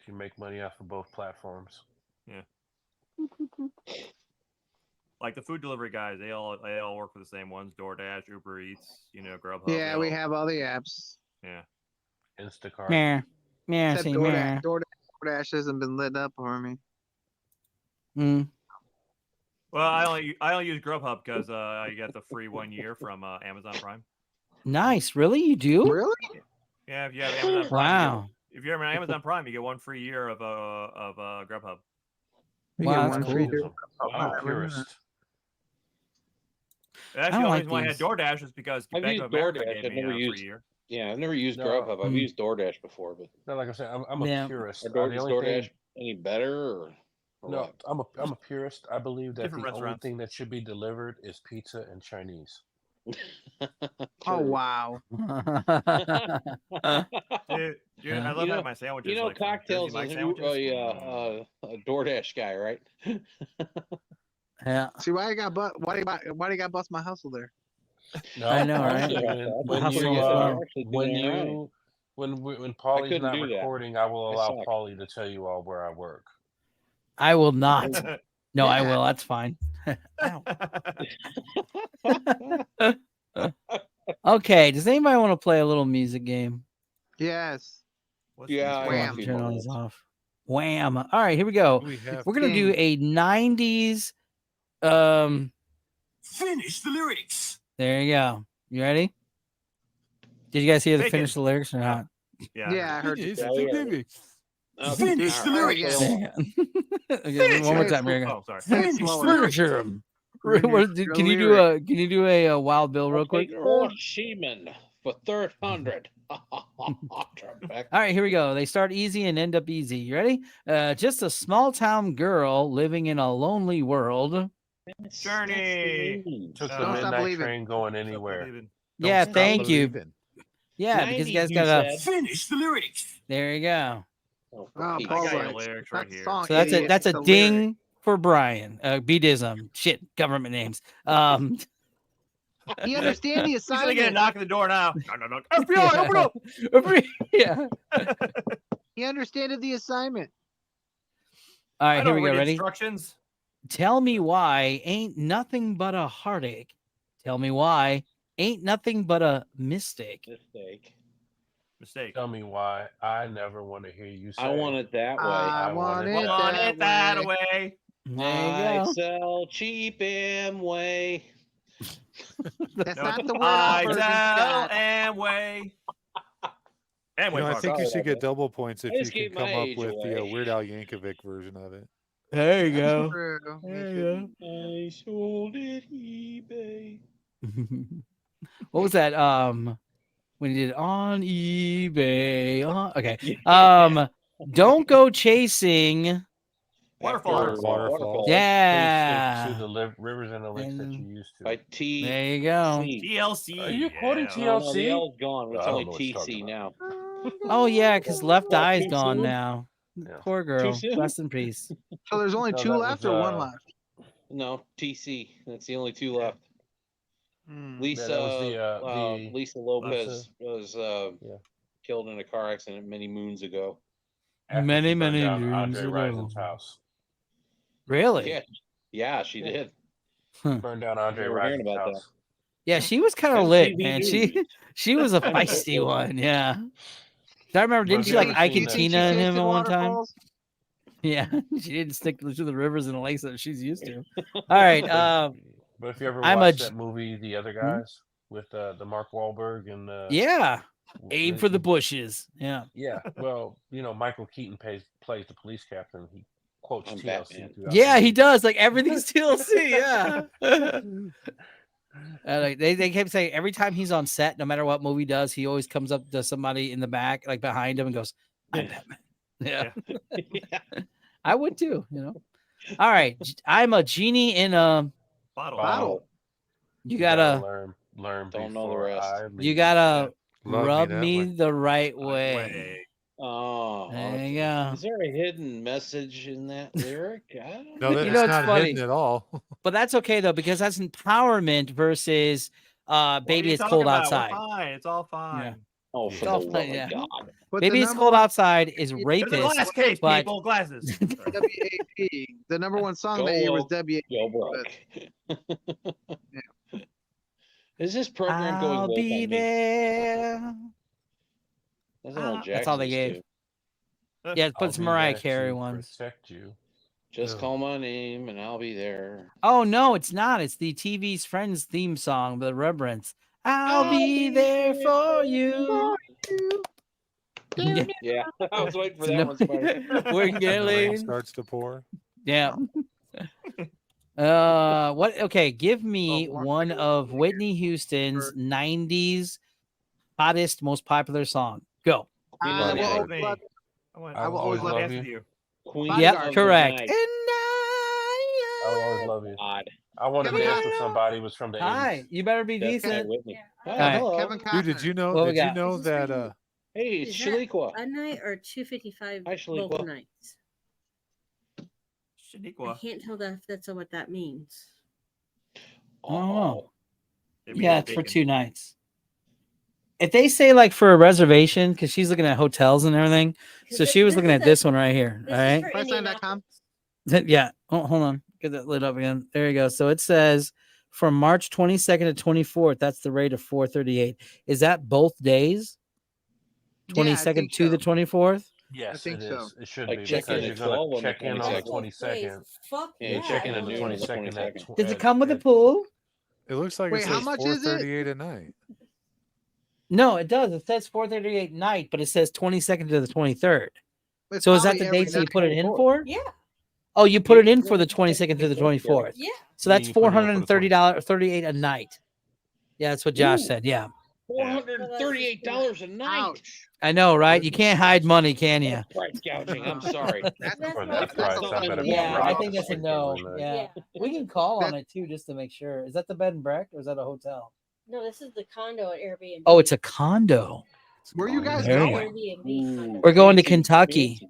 C: you make money off of both platforms.
G: Like the food delivery guys, they all work for the same ones: DoorDash, Uber Eats, Grubhub.
F: Yeah,
G: they
F: we
G: all-
F: have all the apps.
G: Yeah.
C: Instacart.
A: Meh. Meh.
F: Except
A: See, meh.
F: DoorDash hasn't been lit up for me.
A: Mm.
G: Well, I only use Grubhub because I get the free 1 year from Amazon Prime.
A: Nice. Really? You do?
F: Really?
G: Yeah, if you have Amazon Prime,
A: Wow.
G: if you're on Amazon Prime, you get 1 free year of Grubhub.
F: We
A: Wow,
F: get
A: that's
F: one
A: cool.
F: free
C: I'm
F: year.
C: a purist.
G: Actually, the
A: don't
G: only
A: like
G: reason why I had
A: these.
G: DoorDash is because
H: I've
G: Bank
H: used
G: of America
H: DoorDash.
G: gave
H: I've
G: me
H: never
G: a
H: used-
G: free year.
H: Yeah, I've never used
C: No.
H: Grubhub. I've
A: Mm.
H: used DoorDash before, but
C: No, like I said, I'm a
A: Yeah.
C: purist.
H: are
C: The
H: Door, is
C: only
H: DoorDash
C: thing,
H: any better? Or
C: no,
H: what?
C: I'm a purist. I believe that
G: Different
C: the only
G: restaurants.
C: thing that should be delivered is pizza and Chinese.
F: Oh
H: True.
F: wow.
G: Dude, I love
H: You know-
G: having my sandwiches.
H: You know,
G: like from
H: cocktails
G: Jersey
H: is
G: Mike sandwiches.
H: a DoorDash guy, right?
A: Yeah.
F: See why I got why do you got bust my hustle there?
C: No,
A: I know, right?
C: When
A: Hustle
C: you,
A: as well.
C: when Paulie's
H: couldn't
C: not
H: do that.
C: recording, I will
H: I
C: allow
H: suck.
C: Paulie to tell you all where I work.
A: I will not. No, I
F: Yeah.
A: will. That's fine. Ow. Okay. Does anybody want to play a little music game?
F: Yes.
G: What's
H: Yeah,
G: this
H: I
G: one?
H: got
F: Wham.
H: a few
A: Turn all these
H: moments.
A: off. Wham. All right, here we go.
D: We have
A: We're gonna do a 90s.
B: Finish the lyrics.
A: There you go. You ready? Did you guys hear the
G: Take
A: finish
G: it.
A: the lyrics or not?
G: Yeah.
F: Yeah, I heard you.
D: It's
H: Yeah,
D: a
H: we
D: big
H: are.
D: baby.
H: Okay,
B: Finish the
H: all right,
B: lyrics.
H: so-
A: Okay, one more
F: it.
A: time. Here we go.
G: Oh, sorry.
F: Say it
B: Finish
F: slower.
B: the lyrics.
A: Furniture 'em.
F: Finish the
A: Can you do a Wild Bill real
H: I'll
A: quick?
H: take 4 seamen for 300. Trebek.
A: All right, here we go. They start easy and end up easy. You ready? Just a small town girl living in a lonely world.
G: Journey.
C: Took the
F: Don't stop
C: midnight
F: believing.
C: train going anywhere.
D: Don't
A: Yeah,
D: stop
A: thank you.
D: believing.
A: Yeah, because you
H: 90s,
A: guys
H: you
A: gotta
H: said.
B: Finish the lyrics.
A: there you go.
H: Oh,
F: Oh,
H: Pete's
F: Paul
G: I got your
F: writes.
G: lyrics right
F: That's the
G: here.
F: song,
A: So that's
F: idiot.
A: that's a
F: The lyric.
A: ding for Brian. Beatism. Shit, government names.
F: He understand the
G: He's gonna get a
F: assignment.
G: knock at the door now. Knock, knock, knock. FBI, open up.
A: Yeah.
F: He understood the assignment.
A: All
G: I
A: right, here
G: don't
A: we go.
G: read
A: Ready?
G: instructions.
A: Tell me why ain't nothing but a heartache. Tell me why ain't nothing but a mistake.
G: Mistake.
C: Tell me why I never want to hear you say.
H: I want it that way.
F: I want it
G: Want
F: that
G: it that
F: way.
G: way.
A: There you
H: I
A: go.
H: sell cheap Amway.
F: That's
G: No,
F: not the word
G: I
F: on version,
G: tell
F: Scott.
G: Amway. Amway.
D: You know, I
G: Park.
D: think you
H: Sorry
D: should
H: about
D: get
H: that.
D: double points if
H: I
D: you
H: just
D: can
H: gave
D: come
H: my
D: up
H: age
D: with the
H: away.
D: Weird Al Yankovic version of it.
A: There you
F: That's
A: go.
F: true.
A: There
F: You
A: you
F: shouldn't.
H: I sold it eBay.
A: go. What was that? When he did on eBay. Okay. Don't go chasing.
G: Waterfalls.
C: Please
H: Waterfalls.
A: Yeah.
C: stick to the rivers and the lakes that you used to.
H: By T.
A: There you go.
G: TLC.
C: Are you quoting
G: yeah.
H: No, the
C: TLC?
H: L's gone. It's
C: I don't
H: only
C: know what you're talking
H: TC now.
A: Oh yeah, because Left
H: What,
A: Eye's
H: too
A: gone
H: soon?
A: now.
C: Yeah.
A: Poor girl.
H: soon?
A: Rest in peace.
F: So there's only
C: No,
F: two
C: that
F: left
C: was,
F: or one left?
H: No, TC. That's the only two left.
F: Hmm.
H: Lisa,
C: that was the
H: Lisa Lopez
C: Lisa-
H: was
C: Yeah.
H: killed in a car accident many moons ago.
C: after
A: Many,
C: she burned
A: many
C: down
A: moons
C: Andre
A: ago.
C: Rison's house.
A: Really?
H: Yeah, yeah, she did.
C: Burned down Andre
H: Never hearing
C: Rison's
H: about that.
C: house.
A: Yeah, she was kind of lit,
H: MTV
A: man.
H: News.
A: She was a feisty one. Yeah. I remember,
C: But
A: didn't
C: have
A: she
C: you
A: like
C: ever
A: Ike
C: seen
A: and
C: that,
A: Tina and him
F: tasted
A: at one time?
F: waterfalls?
A: Yeah, she didn't stick to the rivers and the lakes that she's used to. All right.
C: But if you ever
A: I'm a
C: watched
A: j-
C: that movie, The Other Guys, with the Mark Wahlberg and
A: Yeah. Aim for the
C: the
A: bushes. Yeah.
C: yeah. Well, Michael Keaton plays the police captain. He quotes
H: I'm
C: TLC
H: Batman.
C: throughout.
A: Yeah,
C: the
A: he
C: movie.
A: does. Like everything's TLC. Yeah. Like they kept saying every time he's on set, no matter what movie he does, he always comes up to somebody in the back, like behind him, and goes, "I'm Batman." Yeah,
H: Yeah.
A: I would too. All right, I'm a genie in a.
G: Bottle.
A: You
C: You
A: gotta
C: learn
H: Don't know the
C: before
H: rest.
C: I leave.
A: you gotta
D: Love me
A: rub
D: that
A: me
D: way.
A: the right
G: Way.
A: way.
H: Oh,
A: There
H: okay.
A: you go.
H: Is there a hidden message in that lyric? I don't
D: No,
H: know.
D: it's
A: know, it's
D: not
A: funny.
D: hidden at all.
A: But that's okay though, because that's empowerment versus
G: What are
A: baby
G: you
A: it's
G: talking
A: cold
G: about?
A: outside.
G: We're fine. It's all fine.
A: Yeah.
H: Oh, for
A: It's all
H: the love
A: fine,
H: of
A: yeah.
H: God.
F: But
A: Baby
F: the
A: it's
F: number
A: cold
F: one
A: outside is
G: There's a
A: rapist.
G: glass case,
A: but-
G: people. Glasses.
F: WAP. The number one song
H: Go
F: that year was
H: woke,
F: WAP.
H: go broke. Is this program going
A: I'll
H: woke
A: be
H: on me?
A: there.
H: That's an old
A: That's all they
H: Jackson's
A: gave.
H: too.
A: Yeah,
C: I'll
A: put some
C: be
A: Mariah
C: there
A: Carey
C: to
A: ones.
C: Protect you.
H: Just
D: Yeah.
H: call my name and I'll be there.
A: Oh no, it's not. It's the TV's Friends theme song, the Reverence. I'll be there for you. Yeah.
H: Yeah, I was waiting for
A: So
H: that
A: no-
H: one. Spider.
A: We're
D: And the rain
A: getting.
D: starts to pour.
A: Yeah. What? Okay, give me
F: Oh,
A: one of Whitney Houston's '90s hottest, most popular song. Go.
F: I will
H: Bodyguard.
F: always love you.
C: I will always love
G: dance
C: you.
G: with you.
H: Queen
A: Yep,
H: of the
A: correct.
H: Night.
A: And
C: I will always love you.
H: God.
C: I want to
F: Kevin
C: dance
F: Costner.
C: with somebody was from the
A: Hi,
C: 80s.
A: you better be
H: That's my
A: decent.
H: Whitney.
I: Yeah.
H: Oh,
A: All right.
H: hello.
F: Kevin Costner.
D: Dude, did you know?
A: What we
D: Did you
A: got?
D: know
I: Is this
D: that?
I: for
H: Hey,
I: Is that
H: Shaliqua.
I: a night or 255
H: Hi, Shaliqua.
I: both nights? I
G: Shaniqua.
I: can't tell if that's what that means.
A: Oh.
G: It means
A: Yeah, it's for
G: bacon.
A: 2 nights. If they say like for a reservation, because she's looking at hotels and everything,
I: 'Cause
A: so she was looking at this one right here.
I: This
A: All
I: is
A: right.
I: for
F: Priceline.com.
I: Indianapolis.
A: Yeah. Oh, hold on. Get that lit up again. There you go. So it says from March 22nd to 24th. That's the rate of 438. Is that both days?
F: Yeah, I
A: 22nd
F: think
A: to the
F: so.
A: 24th.
C: Yes,
F: think
C: it
F: so.
C: is. It should
H: Like
C: be
H: check
C: because
H: in
C: you're
H: at
C: going
H: 12
C: to
H: on the
C: check in on the
H: 22nd.
I: Both days.
C: 22nd.
I: Fuck
H: Yeah,
I: yeah.
C: You check in
H: I
C: on the
H: don't know.
C: 22nd.
H: 22nd.
A: Does it come with a pool?
D: It looks like
F: Wait,
D: it
F: how
D: says
F: much is it?
D: 438 a night.
A: No, it does. It says 438 night, but it says 22nd to the 23rd.
F: It's
A: So is that
F: probably
A: the
F: every
A: dates that you
F: night.
A: put it in
H: 24th.
A: for?
I: Yeah.
A: Oh, you put it in
H: Yeah,
A: for the
H: yeah,
A: 22nd to the 24th.
H: 24th,
I: Yeah.
A: So that's
C: You put it in for the
A: $430, 38 a night. Yeah, that's what Josh
H: Ooh.
A: said. Yeah.
H: $438 a night.
F: Ouch.
A: I know, right? You can't hide money, can you?
H: That's price gouging. I'm sorry.
I: That's
C: For
I: not
C: that
H: They put
C: price,
H: something
C: I
H: in
C: better
H: the
C: be
H: water.
A: Yeah, I
C: right
A: think
C: to
A: that's a
C: sleep
A: no.
C: every night.
A: Yeah.
I: Yeah.
A: We can call on
F: That-
A: it too, just to make sure. Is that the bed and breakfast or is that a hotel?
I: No, this is the condo at Airbnb.
A: Oh, it's a condo.
F: Where you guys
A: There you
F: going?
A: go.
I: Airbnb condo.
A: We're going to
H: Fancy,
A: Kentucky.
H: fancy.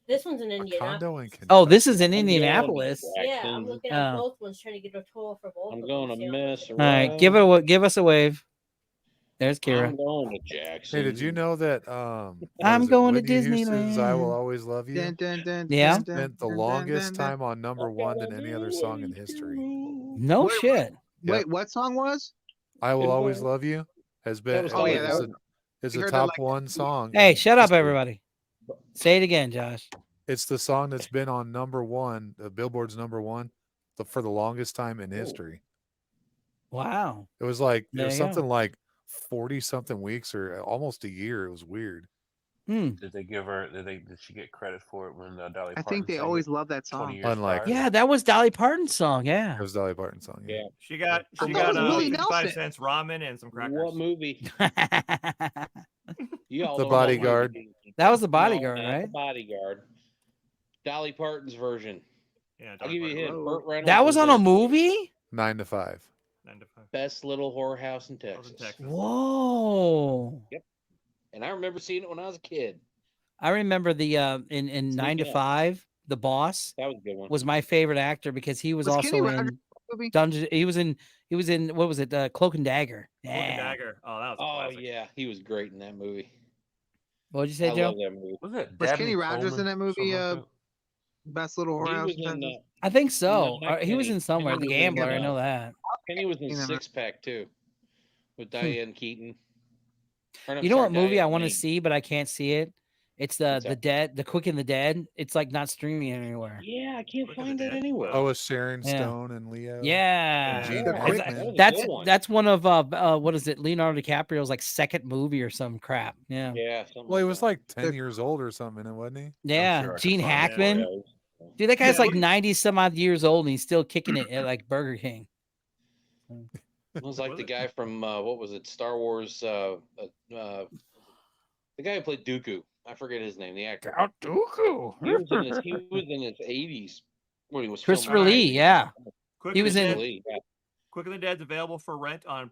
I: This one's in
D: A condo
I: Indianapolis.
D: in Kentucky.
A: Oh, this is in
H: I'm going to
A: Indianapolis.
I: Yeah, I'm
H: Jackson.
I: looking at
A: Oh.
I: both ones, trying to get a tour for both.
H: I'm
I: of
H: going
I: them,
H: to
I: see how much
H: mess
I: it
A: All right,
H: around.
A: give us a wave. There's Kira.
H: I'm going to Jackson.
D: Hey, did you know that
A: I'm
D: was it
A: going to
D: Whitney Houston's "I Will
A: Disneyland.
D: Always Love You"
F: Dun, dun, dun,
A: Yeah.
F: dun, dun,
D: spent the
F: dun,
D: longest
F: dun, dun.
D: time on number one than any other song in history?
A: No
F: Wait,
A: shit.
F: Wait, what song was?
D: "I Will
H: It
D: Always
H: was-
D: Love You" has been
H: was
F: Oh, yeah,
D: is
F: that
D: a-
F: was-
D: is
F: we
D: a
F: heard that,
D: top
F: like,
D: one song.
A: Hey,
D: in
A: shut up,
D: history.
A: everybody. Say it again, Josh.
D: It's the song that's been on number one, Billboard's number one, for the longest time in history.
A: Wow.
D: It was like
A: There you go.
D: something like 40 something weeks or almost a year. It was weird.
C: Did they give her? Did she get credit for it when Dolly Parton?
F: I think they
C: sang
F: always
C: it
F: love that
C: 20
F: song.
C: years
D: Unlike-
C: prior?
A: Yeah, that was Dolly Parton's song. Yeah.
D: It was Dolly Parton's song.
H: Yeah.
G: She got
F: I thought it was Willie
G: 55
F: Nelson.
G: cents ramen and some crackers.
H: What movie? You all
D: The
H: know what
D: Bodyguard.
H: movie.
A: That was The
H: No,
A: Bodyguard,
H: not
A: right?
H: The Bodyguard. Dolly Parton's version.
G: Yeah,
H: I'll
G: Dolly
H: give you a hint.
F: Parton.
H: Burt Reynolds
A: That was on a
H: in it.
A: movie?
D: 9 to 5.
G: 9 to 5.
H: Best little whorehouse in
G: That was
H: Texas.
G: in Texas.
A: Whoa.
H: And I remember seeing it when I was a kid.
A: I remember the in
H: Sneak
A: 9 to
H: up.
A: 5, the boss
H: That was a good one.
A: was my favorite actor because he was
F: Was Kenny
A: also
F: Rogers
A: in
F: in the movie?
A: Dungeon. He was in what was it? Cloak and Dagger.
G: Cloak and
A: Yeah.
G: Dagger. Oh, that was a
H: Oh
G: classic.
H: yeah, he was great in that movie.
A: What did you say,
H: I
A: Joe?
H: love that movie.
C: Was it
F: Was
C: Dabney
F: Kenny Rogers in
C: Coleman?
F: that movie?
C: Something like
F: Best Little
H: He
F: Whorehouse
H: was
F: in
H: in.
F: Texas?
A: I think so.
H: No, not
A: He was
H: Kenny.
A: in somewhere.
H: Kenny
A: The
H: was in,
A: Gambler. I know that.
H: Kenny was in
F: Seen that.
H: Six Pack too, with Diane Keaton. Or, no,
A: You know
H: sorry,
A: what movie I
H: Diane
A: want to
H: Lane.
A: see, but I can't see it. It's
H: What's
A: the
H: that?
A: Dead, the Quick and the Dead. It's like not streaming anywhere.
H: Yeah, I can't
G: Look at
H: find
G: the
H: it
G: dead.
H: anywhere.
D: Oh, with Sharon
A: Yeah.
D: Stone and Leo.
A: Yeah.
D: Gene
F: The
H: Yeah,
F: Quick-
H: that was a
A: That's
H: good one.
A: that's one of what is it? Leonardo DiCaprio's like second movie or some crap. Yeah.
H: Yeah, something
D: Well, he was
H: that.
D: like 10 years old or something, wasn't he?
A: Yeah.
C: sure I could
A: Gene
C: find it.
A: Hackman.
H: Yeah.
A: Dude, that guy's
F: Yeah,
A: like 90 some odd years old and he's still kicking it at like Burger King.
H: It was like
G: Was
H: the
G: it?
H: guy from what was it? Star Wars. The guy who played Dooku. I forget his name. The actor.
A: Dooku.
H: He was in his 80s when he was.
A: Christopher
H: filming
A: Lee,
H: it.
A: yeah.
G: Quick
A: He
G: and
A: was
G: the
A: in-
G: Dead-
H: Lee, yeah.
G: Quick and the Dead's available for rent on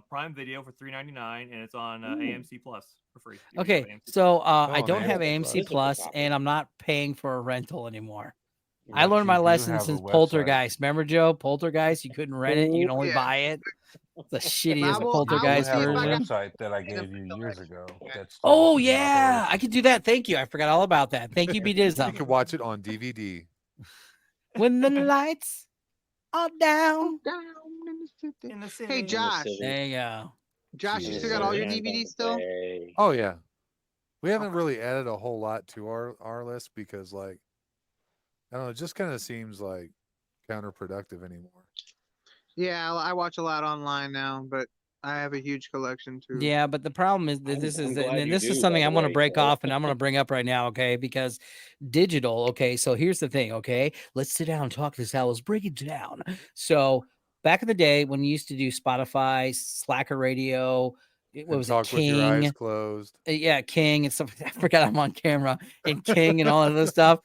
G: Prime Video for $3.99, and it's on AMC Plus for free. if you have
A: Okay,
G: AMC.
A: so
D: Oh,
A: I
D: on
A: don't have
D: Amazon
A: AMC
H: Plus.
A: Plus and I'm not paying for a rental anymore. I
C: But
A: learned
C: you
A: my
C: do
A: lesson
C: have a
A: since
C: website.
A: Poltergeist. Remember, Joe? Poltergeist, you couldn't rent it, you could only
F: Yeah.
A: buy it. The shittiest
F: will- I will
A: Poltergeist
F: see if I
C: a
F: got-
A: version.
C: website that I
F: Get a
C: gave you
F: rental
C: years
F: actually.
C: ago.
F: Yeah.
C: That's still
A: Oh
C: in
A: yeah, I
C: operation.
A: could do that. Thank you. I forgot all about that. Thank you, B
D: You
A: Dizum.
D: could watch it on DVD.
A: When the lights are down.
F: Down in the city.
G: In the city.
F: Hey, Josh.
A: There you go.
F: Josh, you
D: Yeah.
F: still got all your DVDs still?
D: Oh yeah. We haven't really added a whole lot to our list because like I don't know, it just kind of seems like counterproductive anymore.
F: Yeah, I watch a lot online now, but I have a huge collection too.
A: Yeah, but the problem is that
H: I'm-
A: this
H: I'm
A: is
H: glad
A: and
H: you
A: this is
H: do,
A: something
H: by
A: I'm
H: the
A: going to
H: way,
A: break
H: Joe.
A: off and I'm going to bring up right now, okay? Because digital, okay. So here's the thing, okay? Let's sit down and talk this out. Let's break it down. So back in the day when you used to do Spotify, Slacker Radio, what
D: And
A: was it,
D: talk with your eyes
A: King?
D: closed.
A: Yeah, King and stuff. I forgot I'm on camera and King and all of this stuff.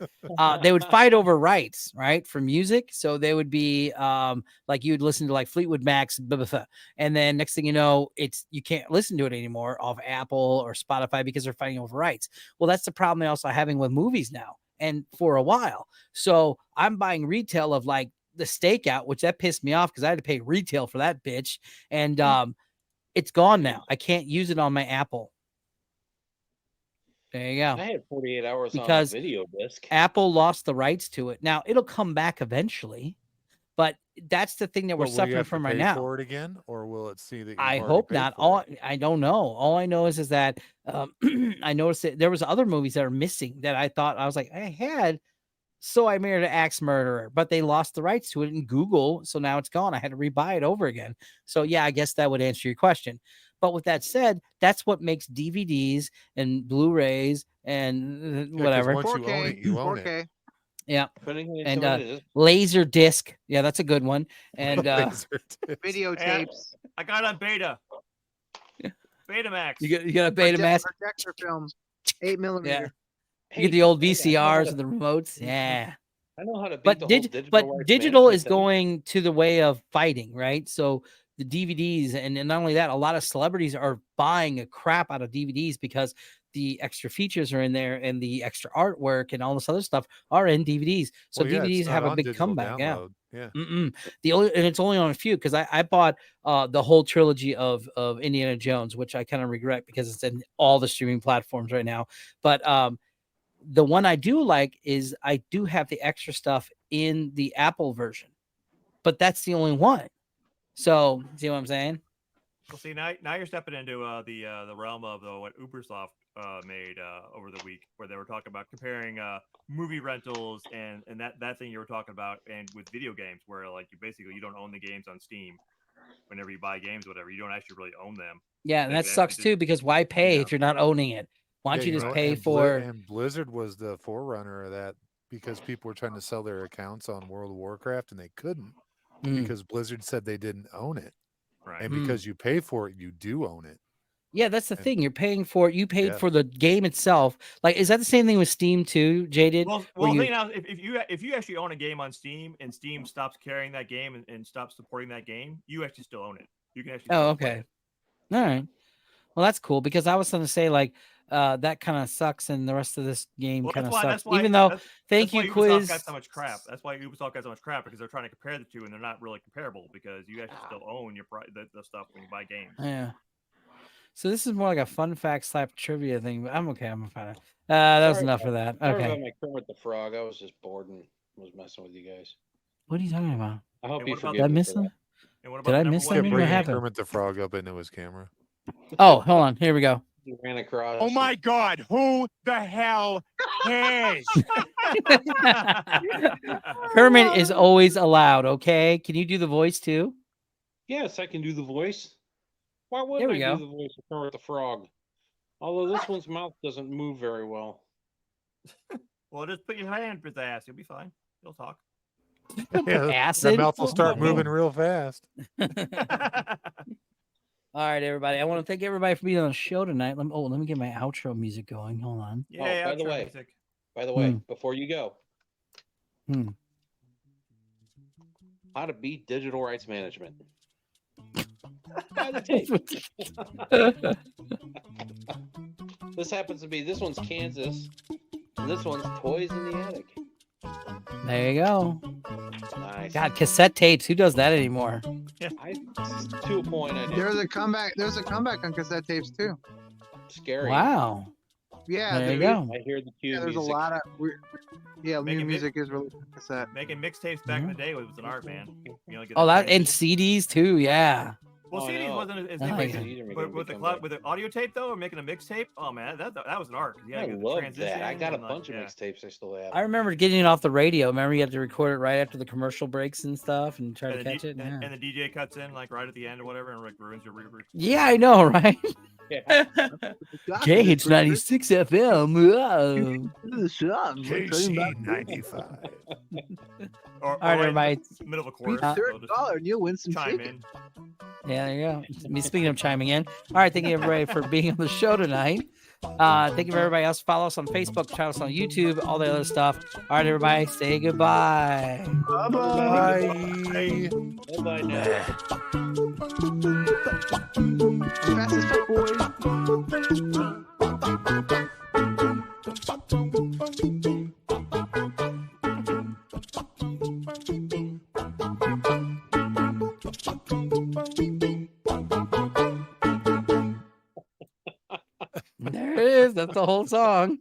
A: They would fight over rights, right, for music. So they would be like you'd listen to like Fleetwood Mac's, blah, blah, blah. And then next thing you know, you can't listen to it anymore off Apple or Spotify because they're fighting over rights. Well, that's the problem they're also having with movies now and for a while. So I'm buying retail of like the Stakeout, which that pissed me off because I had to pay retail for that bitch. And it's gone now. I can't use it on my Apple. There you
H: I
A: go.
H: had 48 hours
A: Because
H: on a video disc.
A: Apple lost the rights to it. Now it'll come back eventually, but that's the thing that we're
D: But will you
A: suffering
D: have to
A: from right
D: pay
A: now.
D: for it again, or will it see that you've
A: I
D: already
A: hope
D: paid
A: not.
D: for it?
A: I don't know. All I know is that I noticed that there was other movies that are missing that I thought I was like I had. So I married an axe murderer, but they lost the rights to it in Google, so now it's gone. I had to rebuy it over again. So yeah, I guess that would answer your question. But with that said, that's what makes DVDs and Blu-rays and
D: Yeah, 'cause
A: whatever.
D: once you own it, you own it.
F: 4K.
A: Yeah,
H: Putting it
A: and,
H: into it is-
A: laser disc. Yeah, that's a good one. And
D: Laserdisc.
F: Videotapes.
G: I got it on beta. Betamax.
A: You got a Betamax.
F: Projector film, 8mm.
A: Yeah. You
H: Hey,
A: get the old
H: hey, I know how
A: VCRs
H: to-
A: with the remotes. Yeah.
H: I know how to beat
A: But
H: the whole digital
A: but
H: rights
A: digital
H: management
A: is
H: thing.
A: going to the way of fighting, right? So the DVDs, and not only that, a lot of celebrities are buying a crap out of DVDs because the extra features are in there and the extra artwork and all this other stuff are in DVDs. So
D: Well, yeah, it's
A: DVDs
D: not
A: have a
D: on
A: big
D: digital
A: comeback. Yeah.
D: download. Yeah.
A: And it's only on a few, because I bought the whole trilogy of Indiana Jones, which I kind of regret because it's in all the streaming platforms right now. But the one I do like is I do have the extra stuff in the Apple version, but that's the only one. So see what I'm saying?
G: Well, see, now you're stepping into the realm of what Ubersoft made over the week, where they were talking about comparing movie rentals and that thing you were talking about, and with video games, where like you don't own the games on Steam. Whenever you buy games, whatever, you don't actually really own them.
A: Yeah, and
G: They
A: that
G: could
A: sucks
G: actually
A: too, because why pay if you're not owning it? Why don't you just pay
D: and
A: for?
D: and Blizzard was the forerunner of that, because people were trying to sell their accounts on World of Warcraft and they couldn't because Blizzard said they didn't own it.
G: Right.
D: And because you pay for it, you do own it.
A: Yeah, that's the thing. You're paying for it. You paid
D: Yeah.
A: for the game itself. Like, is that the same thing with Steam too, Jaded?
G: Well,
A: Where
G: the
A: you-
G: thing now, if you actually own a game on Steam and Steam stops carrying that game and stops supporting that game, you actually still own it. You can actually.
A: Oh,
G: still play
A: okay.
G: it.
A: All right. Well, that's cool, because I was going to say like that kind of sucks, and the rest of this game
G: Well,
A: kind of
G: that's why.
A: sucks.
G: That's why.
A: Even though,
G: that's
A: thank
G: why
A: you,
G: Ubisoft
A: Quiz.
G: got so much crap. That's why Ubisoft got so much crap, because they're trying to compare the two, and they're not really comparable, because you actually still own the stuff when you buy games.
A: Yeah. So this is more like a fun fact / trivia thing, but I'm okay. I'm fine. That was enough for that.
H: Sorry
A: Okay.
H: about my Kermit the Frog. I was just bored and was messing with you guys.
A: What are you talking about?
H: I hope
G: And
H: you
G: what about
H: forgive
A: Did I
H: me
A: miss
H: for that.
A: them?
G: And what about
A: Did
G: the
A: I
G: number
A: miss
G: one
A: something?
G: video
A: What
G: game?
A: happened?
D: Kermit the Frog up into his camera.
A: Oh, hold on. Here we go.
H: You ran across.
J: Oh my God, who the hell cares?
A: Kermit is always allowed. Okay. Can you do the voice too?
H: Yes, I can do the voice. Why
A: There
H: wouldn't
A: we
H: I
A: go.
H: do the voice of Kermit the Frog? Although this one's mouth doesn't move very well.
G: Well, just put your hand with the ass. You'll be fine. You'll talk.
D: Yeah,
A: Acid?
D: that mouth will start moving real fast.
A: All right, everybody. I want to thank everybody for being on the show tonight. Let me get my outro music going. Hold on.
G: Yeah.
H: by the
G: outro
H: way,
G: music.
H: before you go, how to beat digital rights management. Buy the tape. This happens to be, this one's Kansas, and this one's Toys in the Attic.
A: There you go.
H: Nice.
A: God, cassette tapes. Who does that anymore?
H: To a point, I did.
F: There's a comeback on cassette tapes too.
H: Scary.
A: Wow.
F: Yeah,
A: There you
F: there-
A: go.
H: I hear the cue
F: yeah, there's
H: music.
F: a lot of new
G: Making
F: music is released on cassette.
G: Making mixtapes back in the day was an art, man. You know, get
A: Oh, that
G: transition.
A: and CDs too. Yeah.
G: Well,
H: Oh, I
G: CDs
H: know.
G: wasn't as
A: Oh,
G: big
A: yeah.
G: as but with the audio tape though, or making a mixtape. Oh man, that was an art. Yeah,
H: I love that. I got a bunch of mixtapes I still have.
A: I remember getting it off the radio. Remember, you had to record it right after the commercial breaks and stuff, and try to catch it. Yeah.
G: And the DJ cuts in like right at the end or whatever, and like ruins your reverb.
A: Yeah, I know, right?
H: Yeah.
A: KH 96 FM.
D: KC95.
G: Or
A: All right, everybody.
G: Middle of a chorus.
F: $30 and you'll win some
G: chime
F: chicken.
G: in.
A: Yeah, there you go. Me speaking of chiming in. All right, thank you everybody for being on the show tonight. Thank you for everybody else. Follow us on Facebook, follow us on YouTube, all the other stuff. All right, everybody, say goodbye.
D: Bye.
H: Bye now.
F: Fast as fuck, boys.
A: There it is. That's the whole song.